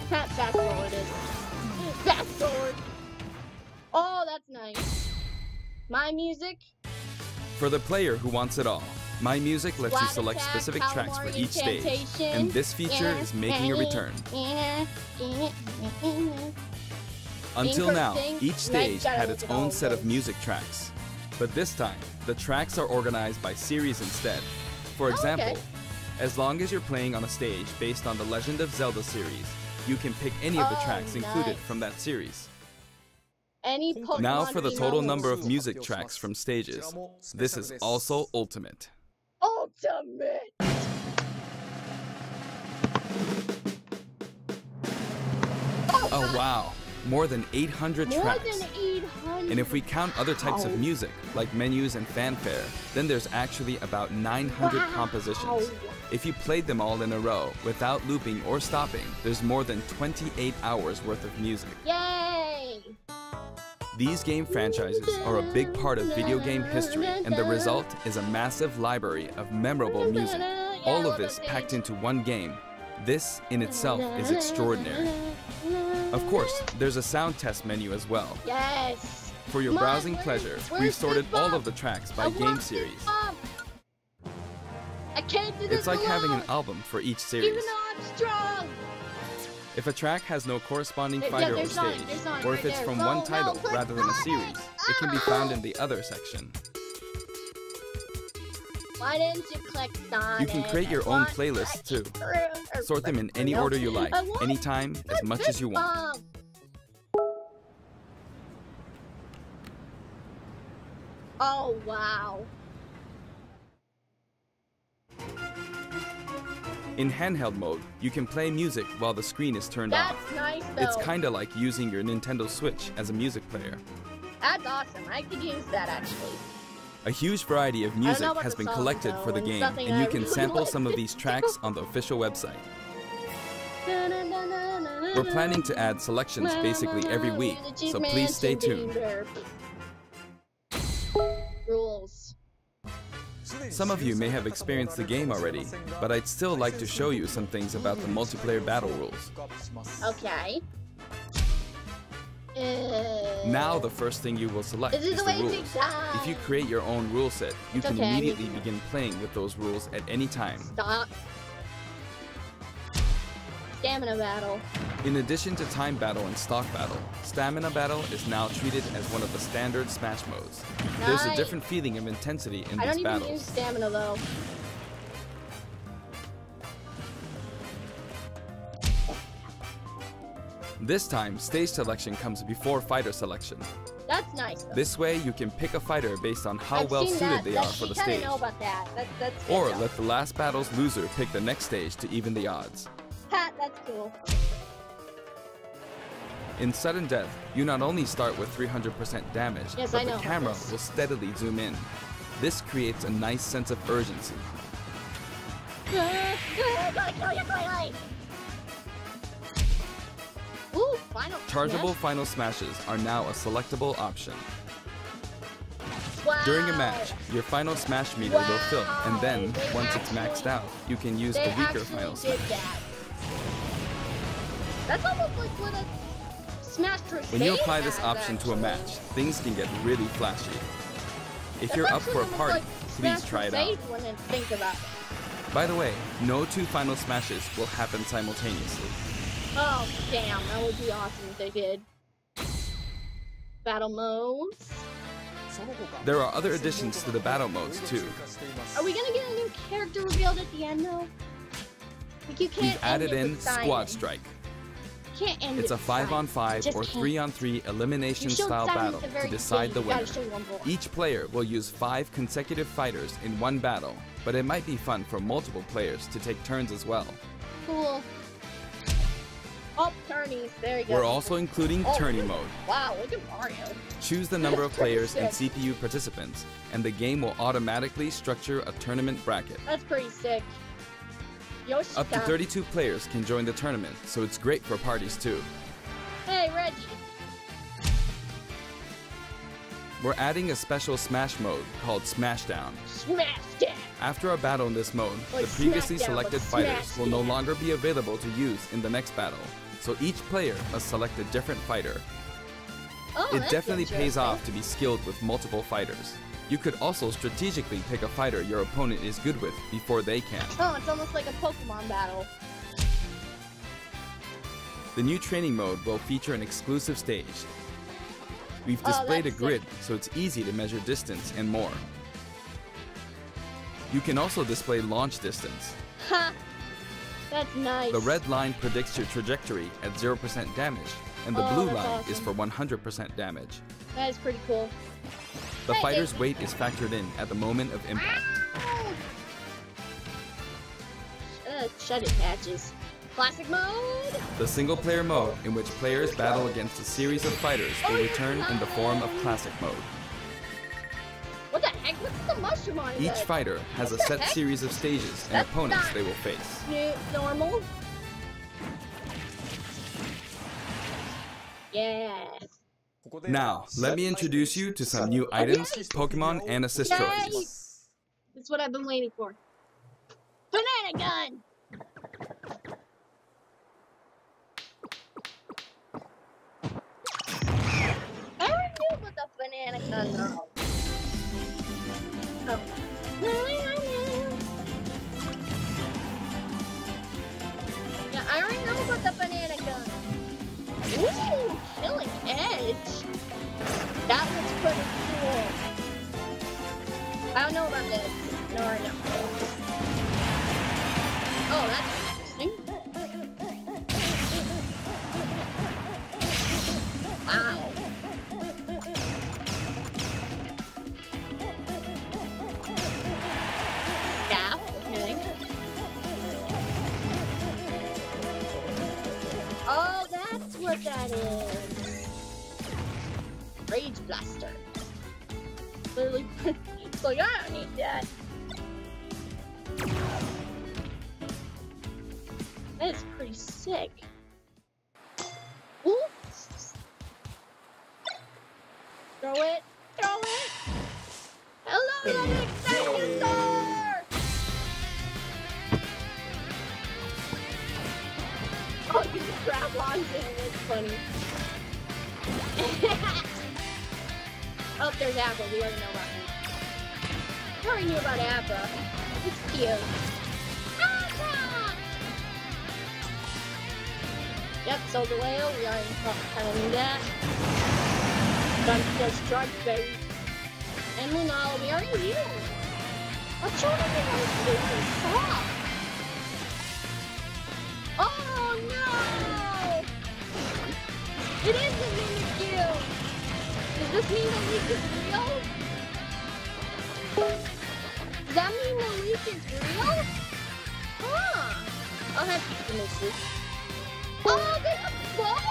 Fast forward it. Fast forward. Oh, that's nice. My music. For the player who wants it all, My Music lets you Splash select attack, specific tracks for California each stage, incantation. and this feature is making a return. Until now, Interesting. each stage Gotta had look its at all own of set of those. music tracks. But this time, the tracks are organized by series instead. For example, okay. as long as you're playing on a stage based on the Legend of Zelda series, you can pick any of the Oh, tracks included nice. from that series. Any Pokemon Now for the total emo. number of music tracks from stages. This is also ultimate. Ultimate. Oh wow, more than 800 More tracks. than 800. And if we count other types of music, like menus and fanfare, then there's actually about 900 Wow. compositions. If you played them all in a row, without looping or stopping, there's more than 28 hours worth of music. Yay! These game franchises are a big part of video game history, and the result is a massive library of memorable music. All of this packed into one game. This, in itself, is extraordinary. Of course, there's a sound test menu as well. Yes! For your Come on, browsing pleasure, we've where's sorted the all bump? of the tracks by I game want series. this bump. I can't do this It's like having an alone, album for each series. even though I'm strong. If a track has no corresponding Yeah, fighter or there's not, stage, there's not, or right if it's there. from No, one no, title click rather than a on series, it. it can be found in the other section. Why didn't you click on You can it? create your I own want playlists too. that. Sort them in any order you like, I want anytime, as much as you want. bump. Oh, wow. In handheld mode, you can play music while the screen is turned That's off. nice, though. It's kinda like using your Nintendo Switch as a music player. That's awesome. I could use that, actually. A huge variety of music about has the been songs, collected though, for the and game, something and I you can really sample like some of to these do. tracks on the official website. We're planning to add selections basically every week, so please stay tuned. Rules. Some of you may have experienced the game already, but I'd still like to show you some things about the multiplayer battle rules. Okay. Now the first thing you will select This is is the the wasting rules. time. If you create your own rule set, you It's can okay, I need immediately begin playing with those rules at any time. Stop. Stamina battle. In addition to time battle and stock battle, stamina battle is now treated as one of the standard Smash modes. There's a Nice. different feeling of intensity in I don't these even use battles. stamina though. This time, stage selection comes before fighter selection. That's nice. Though. This way, you can pick a fighter based on how I've well seen suited that. they are for the I stage. know about that. That's good, Or though. let the last battle's loser pick the next stage to even the odds. Ha, that's cool. In sudden death, you not only start with 300% damage, Yes, but I know the about camera this. will steadily zoom in. This creates a nice sense of urgency. Ooh, final Chargeable smash. final smashes are now a selectable option. Wow. During a match, your final smash meter will fill, and then, Wow, they once it's maxed actually- out, you can use They a weaker actually final did smash. that. That's almost like what a Smash Crusade When you apply this has, option to a actually. match, things can get really flashy. If That's you're up actually for a almost party, like please Smash try it out. Crusade when I think about it. By the way, no two final smashes will happen simultaneously. Oh, damn, that would be awesome if they did. Battle modes. There are other additions to the battle modes too. Are we gonna get a new character revealed at the end though? Like you can't We've added end it in with Simon. Squad Strike. You can't end It's it a with Simon. 5-on-5 Just or can't. 3-on-3 elimination You showed style Simon battle at the very to decide the beginning, winner. you gotta show one more. Each player will use 5 consecutive fighters in one battle, but it might be fun for multiple players to take turns as well. Cool. Oh, turnies. There you go. We're also including Oh, tourney look- mode. Wow, look at Mario. Choose the number of players and Sick. CPU participants, and the game will automatically structure a tournament bracket. That's pretty sick. Yoshi. Up to 32 players can join the tournament, so it's great for parties too. Hey, Reggie. We're adding a special Smash mode called Smashdown. Smash it. After a battle in this mode, Like the previously Smackdown, but selected fighters will no Smashdown. longer be available to use in the next battle, so each player must select a different fighter. Oh, It that's definitely pays interesting. off to be skilled with multiple fighters. You could also strategically pick a fighter your opponent is good with before they can. Oh, it's almost like a Pokemon battle. The new training mode will feature an exclusive stage. We've displayed a that's grid so it's easy to measure distance and more. You can also display launch distance. Ha! That's nice. The red line predicts your trajectory at 0% damage, and the blue line is for 100% damage. That is pretty cool. The Hey, fighter's Jason. weight is factored in at the moment of impact. Shut it, Patches. Classic mode! The single-player mode, in which players battle against a series of fighters, will return in the form of classic mode. What the heck? What's the mushroom on Each it? fighter has a set series of stages and That's opponents not- they will face. Normal? Yeah. Now, let me introduce you to some new items, Pokemon, and assist Yay! trophies. That's what I've been waiting for. Banana gun! I already knew about the banana gun though. Oh. Yeah, I already know about the banana gun. Ooh, killing edge. That looks pretty cool. I don't know about this. No, I don't. Oh, that's interesting. Wow. Yeah, okay. Oh, that's what that is. Rage Blaster. Literally, it's like, I don't need that. That is pretty sick. Ooh. Throw it. Throw it. Hello, Electric Dinosaur! Oh, you just grab onto it. It's funny. Oh, there's Appa. We already know about him. We already knew about Appa. It's cute. Appa! Yep, Solgaleo. We already kind of knew that. Gun Strike, baby. And Lunala, we already knew. What's your name? Stop! Oh no! It is a Mimikyu! Does this mean Malik is real? Does that mean Malik is real? Huh. I'll have to finish this. Oh, they have both?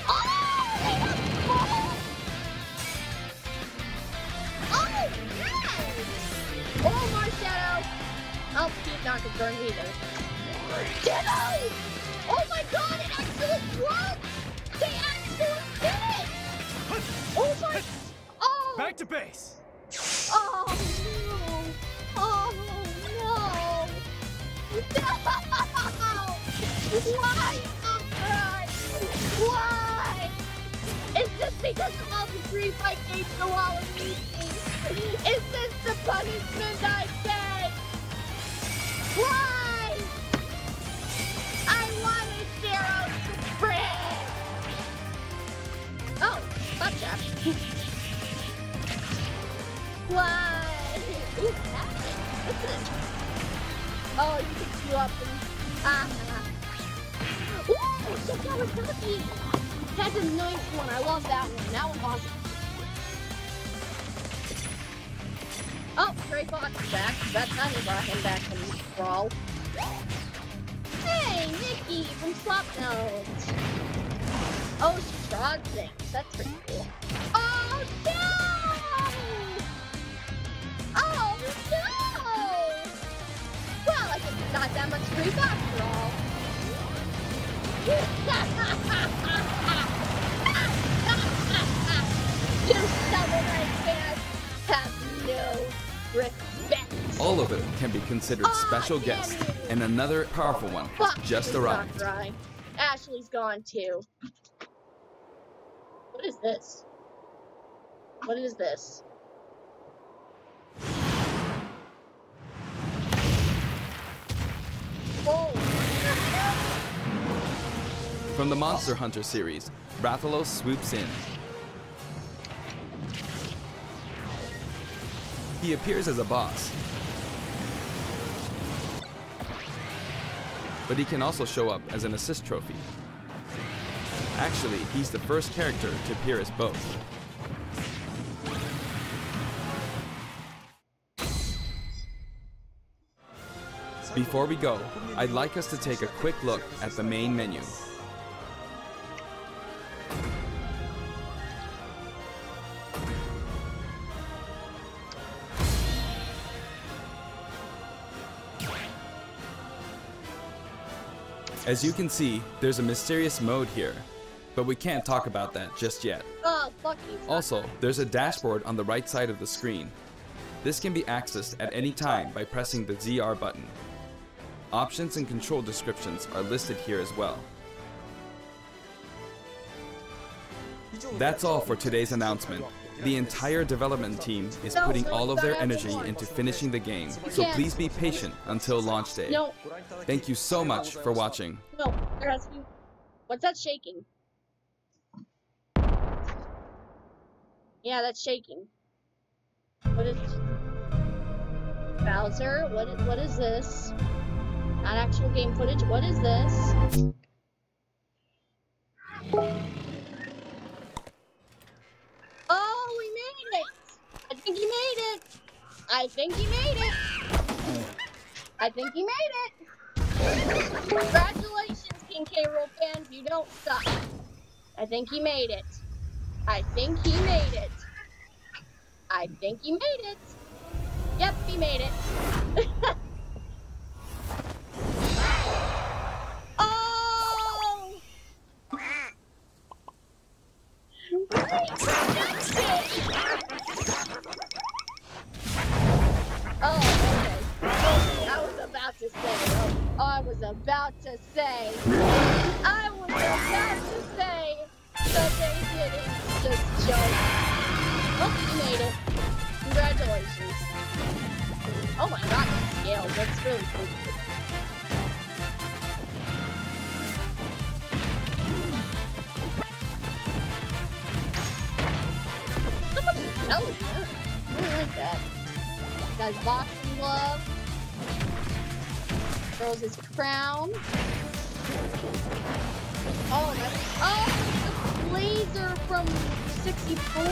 Oh, they have both! Oh, yes! Oh, Marshadow! Oh, he's not confirmed either. Ditto! Oh my god, it actually worked! They actually did it! Oh my... Oh! Back to base! Oh no! Oh no! No! Why, Umbra? Why? Is this because of all the grief I gave to Waluigi? Is this the punishment I get? Why? I wanted Zero Supreme! Oh, gotcha. Why? Ooh, that's it. What's this? Oh, you can queue up and... Ooh, Shikawasaki! That's a nice one. I love that one. That one's awesome. Oh, Gray Fox is back. That time we brought him back from Brawl. Hey, Nikki from Swap Notes. Oh, she frog things. That's pretty cool. Oh, no! Oh, no! Well, I guess it's not that much grief after all. You stubborn fans have no respect. All of them can be considered special guests, and another powerful one has just arrived. Right. Ashley's gone too. What is this? What is this? From the Monster Hunter series, Rathalos swoops in. He appears as a boss, but he can also show up as an assist trophy. Actually, he's the first character to appear as both. Before we go, I'd like us to take a quick look at the main menu. As you can see, there's a mysterious mode here, but we can't talk about that just yet. Oh, fuck you. Also, there's a dashboard on the right side of the screen. This can be accessed at any time by pressing the ZR button. Options and control descriptions are listed here as well. That's all for today's announcement. The entire development team is putting all of their energy into finishing the game, so please be patient until launch day. No, Thank you so much for watching. no, there has to be. What's that shaking? Yeah, that's shaking. What is Bowser? What is this? Not actual game footage. What is this? Oh, we made it! I think he made it! I think he made it! I think he made it! Congratulations, King K. Rool fans, you don't suck. I think he made it. I think he made it. I think he made it. Yep, he made it. Oh! Oh, okay. I was about to say that they didn't just joke. Oh, you made it. Congratulations. Oh my god, the scales. That's really cool. That was good. I really like that. Guy's boxing glove. Throws his crown. Oh, that's the laser from 64.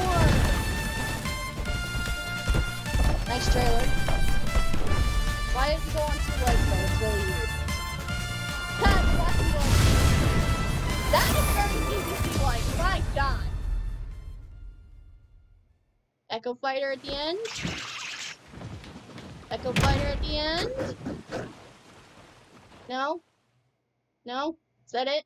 Nice trailer. Why did it go on two legs though? It's really weird. That is very easy to like. My god. Echo Fighter at the end. Echo Fighter at the end. No? No? Is that it?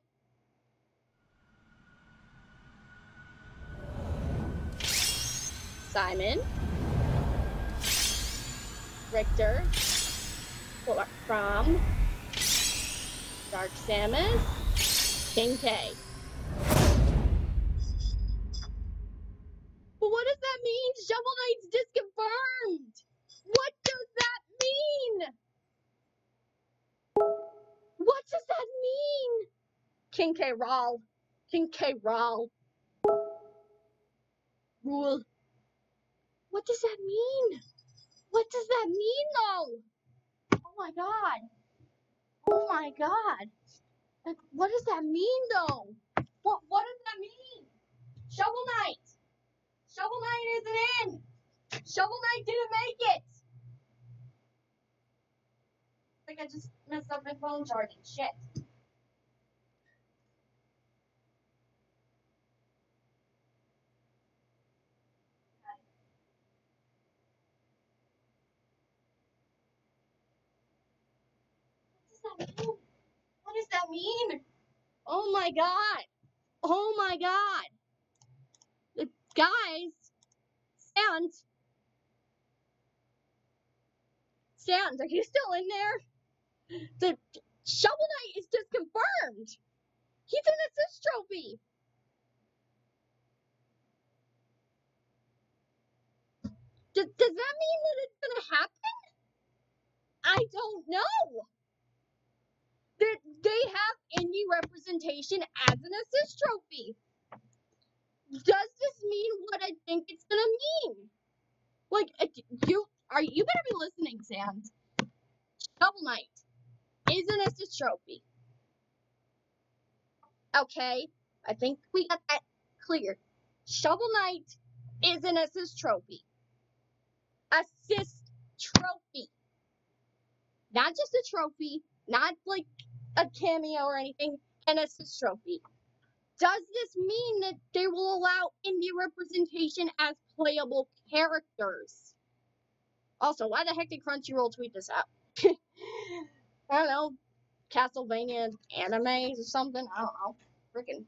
Simon. Richter. From. Dark Samus. King K. But what does that mean? Shovel Knight's disconfirmed! What does that mean? What does that mean? King K. Rool. King K. Rool. Rule. What does that mean? What does that mean, though? Oh my god. Oh my god. Like, what does that mean, though? What does that mean? Shovel Knight. Shovel Knight isn't in. Shovel Knight didn't make it. I think I just messed up my phone charging. Shit. What does that mean? Oh my god. Oh my god. The guys. Sans, are you still in there? The Shovel Knight is just confirmed. He's an assist trophy. Does that mean that it's gonna happen? I don't know. They have indie representation as an assist trophy. Does this mean what I think it's gonna mean? Like, you better be listening, Sans. Shovel Knight is an assist trophy. Okay, I think we got that clear. Shovel Knight is an assist trophy. Assist trophy. Not just a trophy, not like a cameo or anything, an assist trophy. Does this mean that they will allow indie representation as playable characters? Also, why the heck did Crunchyroll tweet this out? I don't know. Castlevania anime or something? I don't know. Freaking.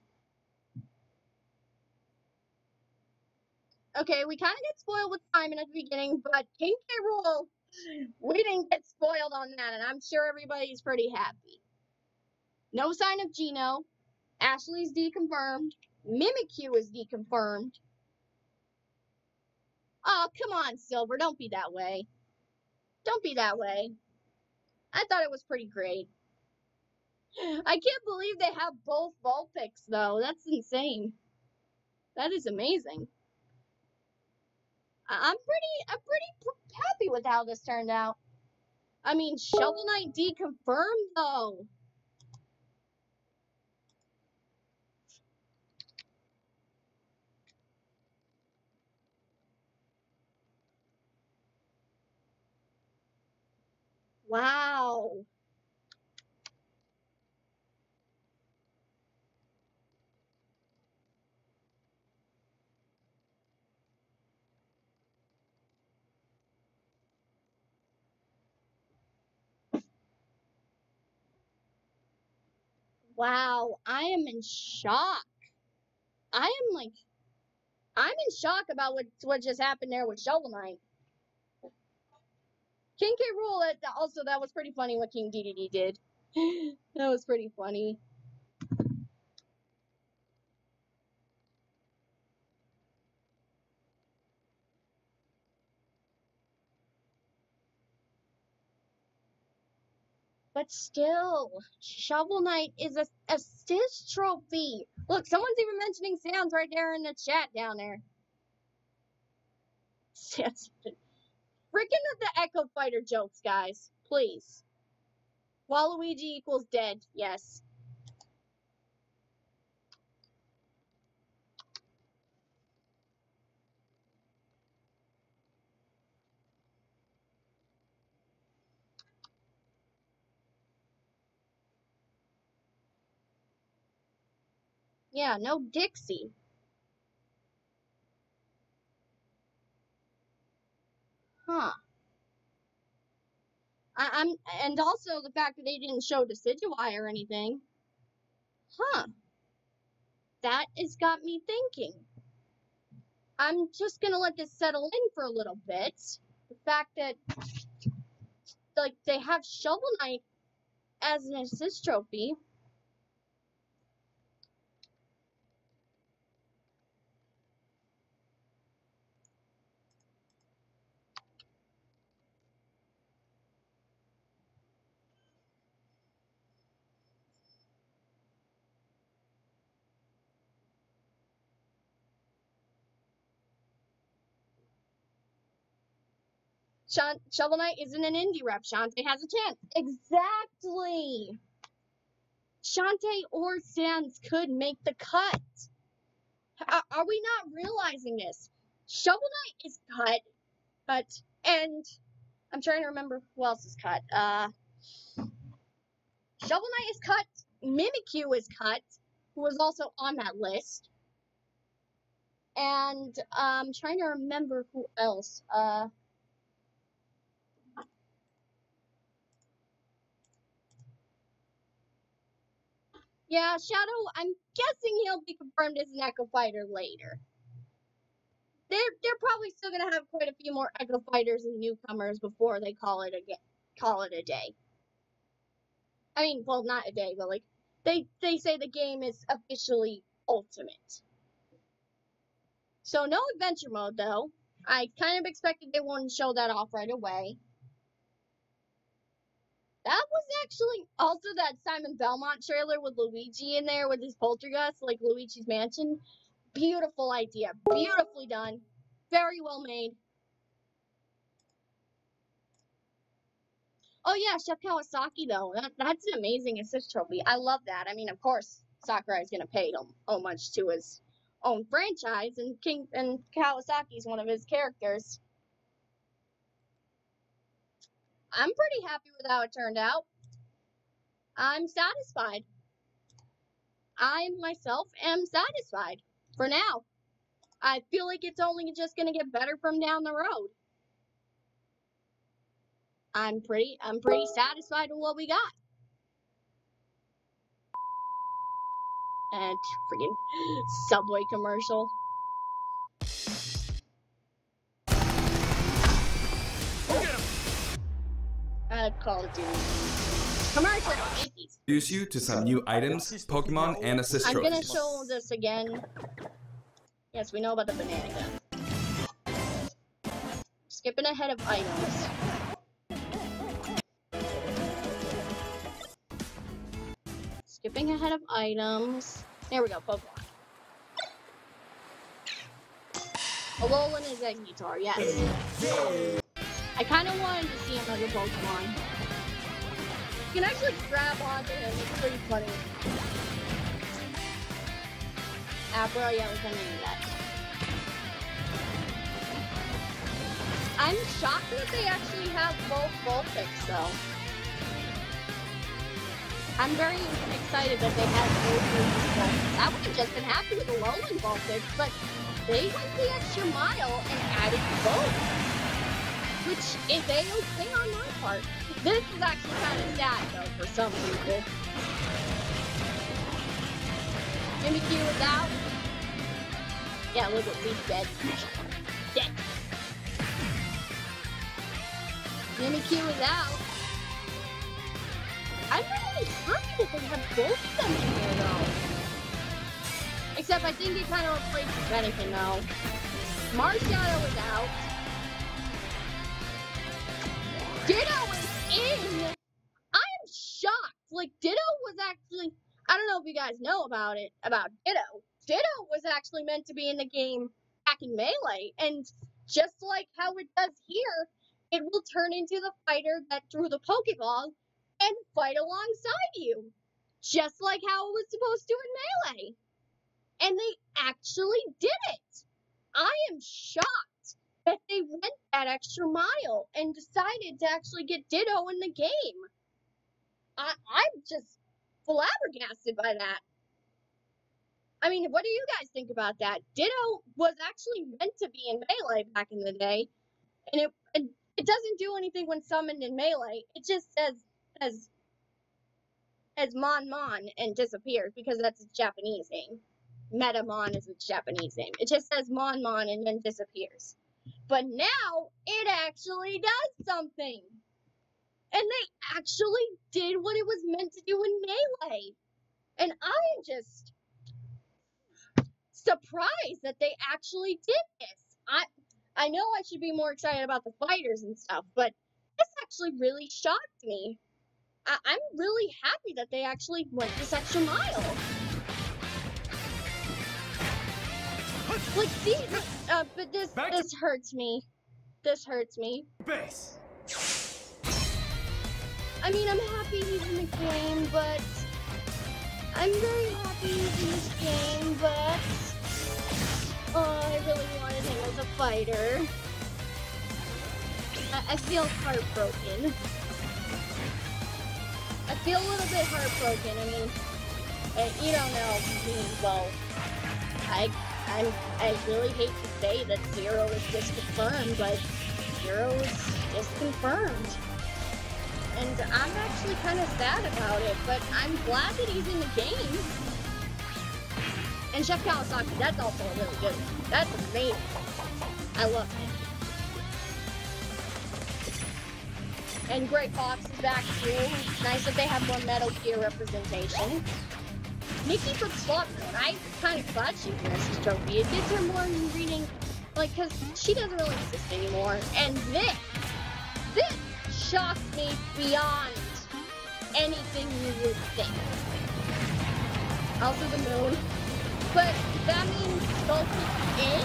Okay, we kind of get spoiled with Simon at the beginning, but King K. Rool, we didn't get spoiled on that, and I'm sure everybody's pretty happy. No sign of Gino. Ashley's deconfirmed. Mimikyu is deconfirmed. Oh, come on, Silver. Don't be that way. Don't be that way. I thought it was pretty great. I can't believe they have both Vulpix, though. That's insane. That is amazing. I'm pretty happy with how this turned out. I mean, Shovel Knight deconfirmed, though. Wow. Wow. I am in shock. I'm in shock about what just happened there with Shovel Knight. King K. Rool, also, that was pretty funny what King DDD did. That was pretty funny. But still, Shovel Knight is a assist trophy. Look, someone's even mentioning Sans right there in the chat down there. Sans. Freaking the Echo Fighter jokes, guys. Please. Waluigi equals dead. Yes. Yeah, no Dixie. Huh. And also the fact that they didn't show Decidueye or anything. Huh. That has got me thinking. I'm just gonna let this settle in for a little bit. The fact that, like, they have Shovel Knight as an assist trophy. Shovel Knight isn't an indie rep. Shantae has a chance. Exactly. Shantae or Sans could make the cut. Are we not realizing this? Shovel Knight is cut, and I'm trying to remember who else is cut. Shovel Knight is cut. Mimikyu is cut, who was also on that list. And I'm trying to remember who else. Yeah, Shadow, I'm guessing he'll be confirmed as an Echo Fighter later. They're probably still gonna have quite a few more Echo Fighters and newcomers before they call it a day. I mean, well, not a day, but like they say the game is officially ultimate. So no adventure mode though. I kind of expected they wouldn't show that off right away. That was actually also that Simon Belmont trailer with Luigi in there with his poltergeist, like Luigi's Mansion. Beautiful idea. Beautifully done. Very well made. Oh yeah, Chef Kawasaki though. That's an amazing assist trophy. I love that. I mean, of course, Sakurai is gonna pay homage to his own franchise, and Kawasaki is one of his characters. I'm pretty happy with how it turned out. I'm satisfied. I myself am satisfied for now. I feel like it's only just gonna get better from down the road. I'm pretty satisfied with what we got. And freaking Subway commercial. Call of Duty. Commercial. Introduce you to some new items, Pokemon, and assist I'm trophies. gonna show this again. Yes, we know about the banana gun. Skipping ahead of items. Skipping ahead of items. There we go, Pokemon. Alolan is a guitar, yes. I kind of wanted to see another Pokemon. You can actually grab onto him, it's pretty funny. Abra, yeah, we kind of need that. I'm shocked that they actually have both Vulpix, though. I'm very excited that they have both of these Vulpix. I would have just been happy with the Alolan Vulpix, but they went the extra mile and added both. Which is a-okay on my part. This is actually kind of sad, though, for some people. Mimikyu is out. Yeah, look at me, dead. Dead. Mimikyu is out. I'm really happy that they have both of them in here, though. Except I think it kind of replaces anything, though. Marshadow is out. Ditto is in! I am shocked! Like, Ditto was actually... I don't know if you guys know about Ditto. Ditto was actually meant to be in the game back in Melee, and just like how it does here, it will turn into the fighter that threw the Pokeball and fight alongside you. Just like how it was supposed to in Melee. And they actually did it! I am shocked that they went that extra mile and decided to actually get Ditto in the game. I'm just flabbergasted by that. I mean, what do you guys think about that? Ditto was actually meant to be in Melee back in the day, and it doesn't do anything when summoned in Melee. It just says Mon and disappears because that's its Japanese name. Metamon is its Japanese name. It just says Mon and then disappears. But now, it actually does something. And they actually did what it was meant to do in Melee. And I am just surprised that they actually did this. I know I should be more excited about the fighters and stuff, but this actually really shocked me. I'm really happy that they actually went this extra mile. Like, see, but this hurts me. This hurts me. Base. I mean, I'm happy he's in the game, but I'm very happy he's in this game, but I really wanted him as a fighter. I feel heartbroken. I feel a little bit heartbroken. I mean, you don't know me, well, I really hate to say that Zero is disconfirmed, but Zero is disconfirmed. And I'm actually kind of sad about it, but I'm glad that he's in the game. And Chef Kawasaki, that's also really good. That's amazing. I love him. And Gray Fox is back too. It's nice that they have more Metal Gear representation. Nikki from Slaughter, I'm kind of glad she wins this trophy. It gives her more reading, like, because she doesn't really exist anymore. And this shocks me beyond anything you would think. Also the moon. But that means sculpted in?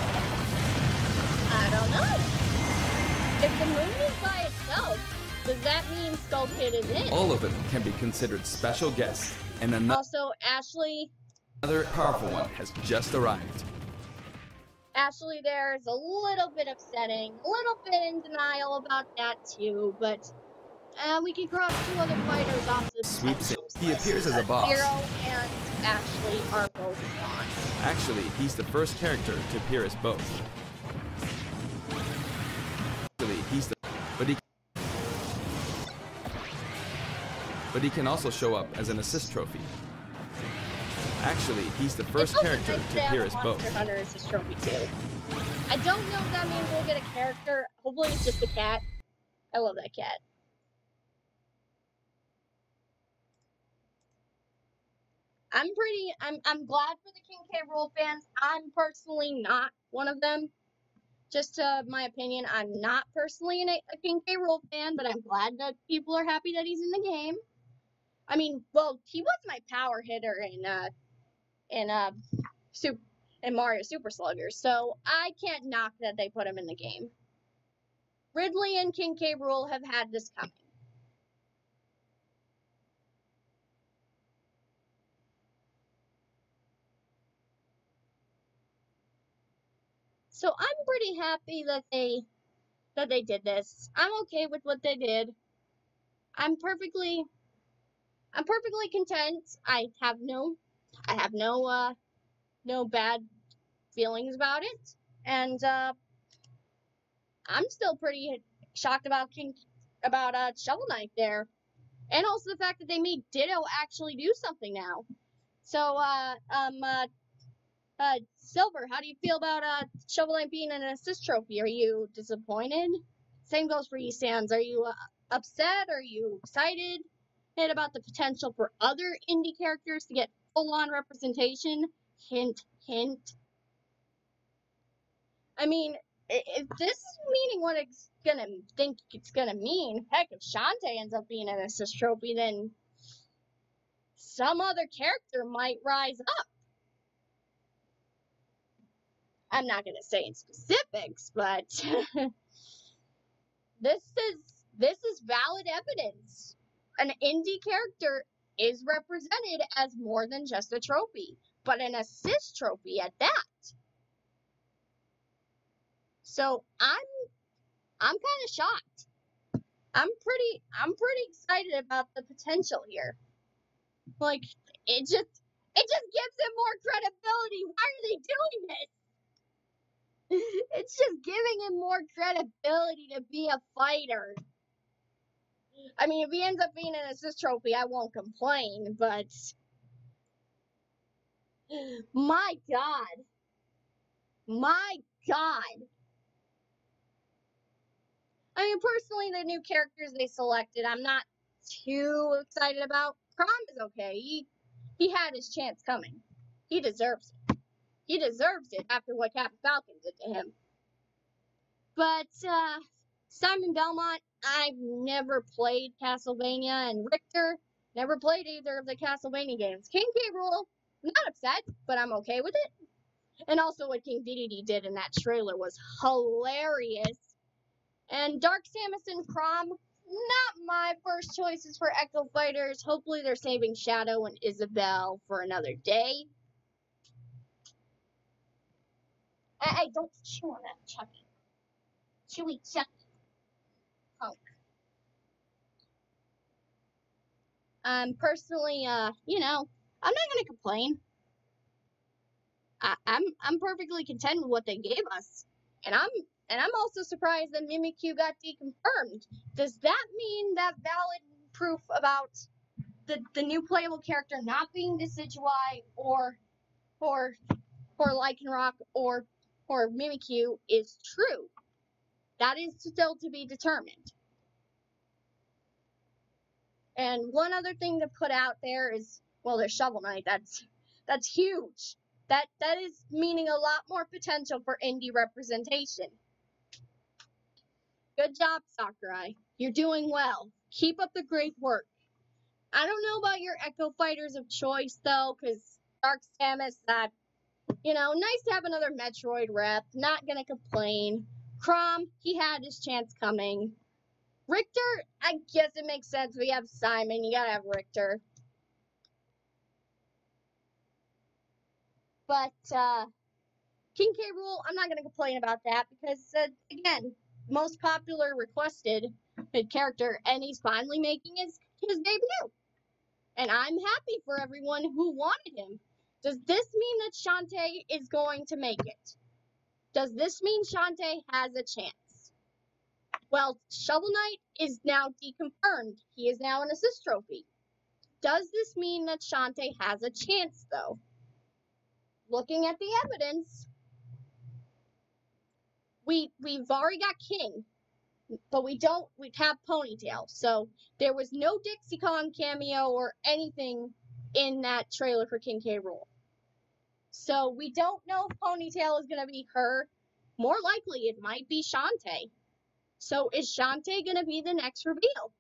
I don't know. If the moon is by itself, does that mean sculpted is in? All of them can be considered special guests, and Also, Ashley, powerful one has just arrived. Ashley there is a little bit upsetting, a little bit in denial about that too, but we can cross two other fighters off the Sweeps it. potentials He list. appears as a boss. Zero and Ashley are both gone. Actually, he's the first character to appear as both. Actually, he's the but he can also show up as an assist trophy. Actually, he's the first character to appear as both. Monster Hunter assist trophy too. I don't know if that means we'll get a character. Hopefully it's just a cat. I love that cat. I'm glad for the King K. Rool fans. I'm personally not one of them. Just my opinion, I'm not personally a King K. Rool fan, but I'm glad that people are happy that he's in the game. I mean, well, he was my power hitter in Mario Super Slugger, so I can't knock that they put him in the game. Ridley and King K. Rool have had this coming. So I'm pretty happy that they did this. I'm okay with what they did. I'm perfectly content. I have no bad feelings about it, and I'm still pretty shocked about Shovel Knight there, and also the fact that they made Ditto actually do something now. So Silver, how do you feel about Shovel Knight being an assist trophy? Are you disappointed? Same goes for you, Sans. Are you upset? Are you excited? And about the potential for other indie characters to get full-on representation? Hint, hint. I mean, if this is meaning what it's gonna think it's gonna mean, heck, if Shantae ends up being an assist trophy, then some other character might rise up. I'm not gonna say in specifics, but this is valid evidence. An indie character is represented as more than just a trophy, but an assist trophy at that. So I'm kind of shocked. I'm pretty excited about the potential here. Like it just gives him more credibility. Why are they doing this? It's just giving him more credibility to be a fighter. I mean, if he ends up being an assist trophy, I won't complain, but my God. My God. I mean, personally, the new characters they selected, I'm not too excited about. Crom is okay. He had his chance coming. He deserves it. He deserves it after what Captain Falcon did to him. But, Simon Belmont, I've never played Castlevania, and Richter never played either of the Castlevania games. King K. Rool, I'm not upset, but I'm okay with it. And also what King Dedede did in that trailer was hilarious. And Dark Samus and Crom, not my first choices for Echo Fighters. Hopefully they're saving Shadow and Isabelle for another day. Hey, don't chew on that, Chucky. Chewy Chucky. Punk. Personally, you know, I'm not gonna complain. I'm perfectly content with what they gave us. And I'm also surprised that Mimikyu got deconfirmed. Does that mean that valid proof about the new playable character not being Decidueye or Lycanroc or Mimikyu is true? That is still to be determined. And one other thing to put out there is, well, there's Shovel Knight. That's huge. That is meaning a lot more potential for indie representation. Good job, Sakurai. You're doing well. Keep up the great work. I don't know about your Echo Fighters of choice, though, because Dark Samus, that, nice to have another Metroid rep. Not gonna complain. Chrom, he had his chance coming. Richter, I guess it makes sense. We have Simon, you gotta have Richter. But, King K. Rool, I'm not gonna complain about that because, again, most popular requested character, and he's finally making his debut. And I'm happy for everyone who wanted him. Does this mean that Shantae is going to make it? Does this mean Shantae has a chance? Well, Shovel Knight is now deconfirmed. He is now an assist trophy. Does this mean that Shantae has a chance, though? Looking at the evidence, we've already got King, but we have Ponytail. So there was no Dixie Kong cameo or anything in that trailer for King K. Rool. So we don't know if Ponytail is going to be her. More likely, it might be Shantae. So is Shantae going to be the next reveal?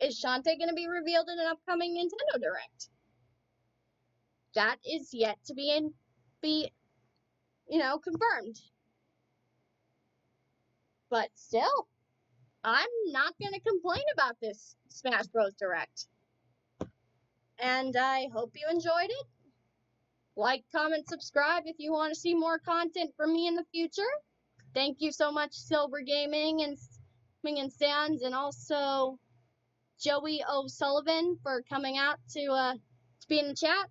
Is Shantae going to be revealed in an upcoming Nintendo Direct? That is yet to be confirmed. But still, I'm not going to complain about this Smash Bros. Direct. And I hope you enjoyed it. Like, comment, subscribe if you want to see more content from me in the future. Thank you so much, Silver Gaming and Sans, and also Joey O'Sullivan for coming out to be in the chat.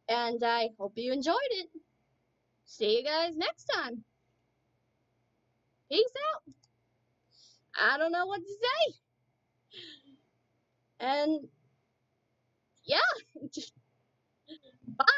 And I hope you enjoyed it. See you guys next time. Peace out. I don't know what to say. And yeah, bye.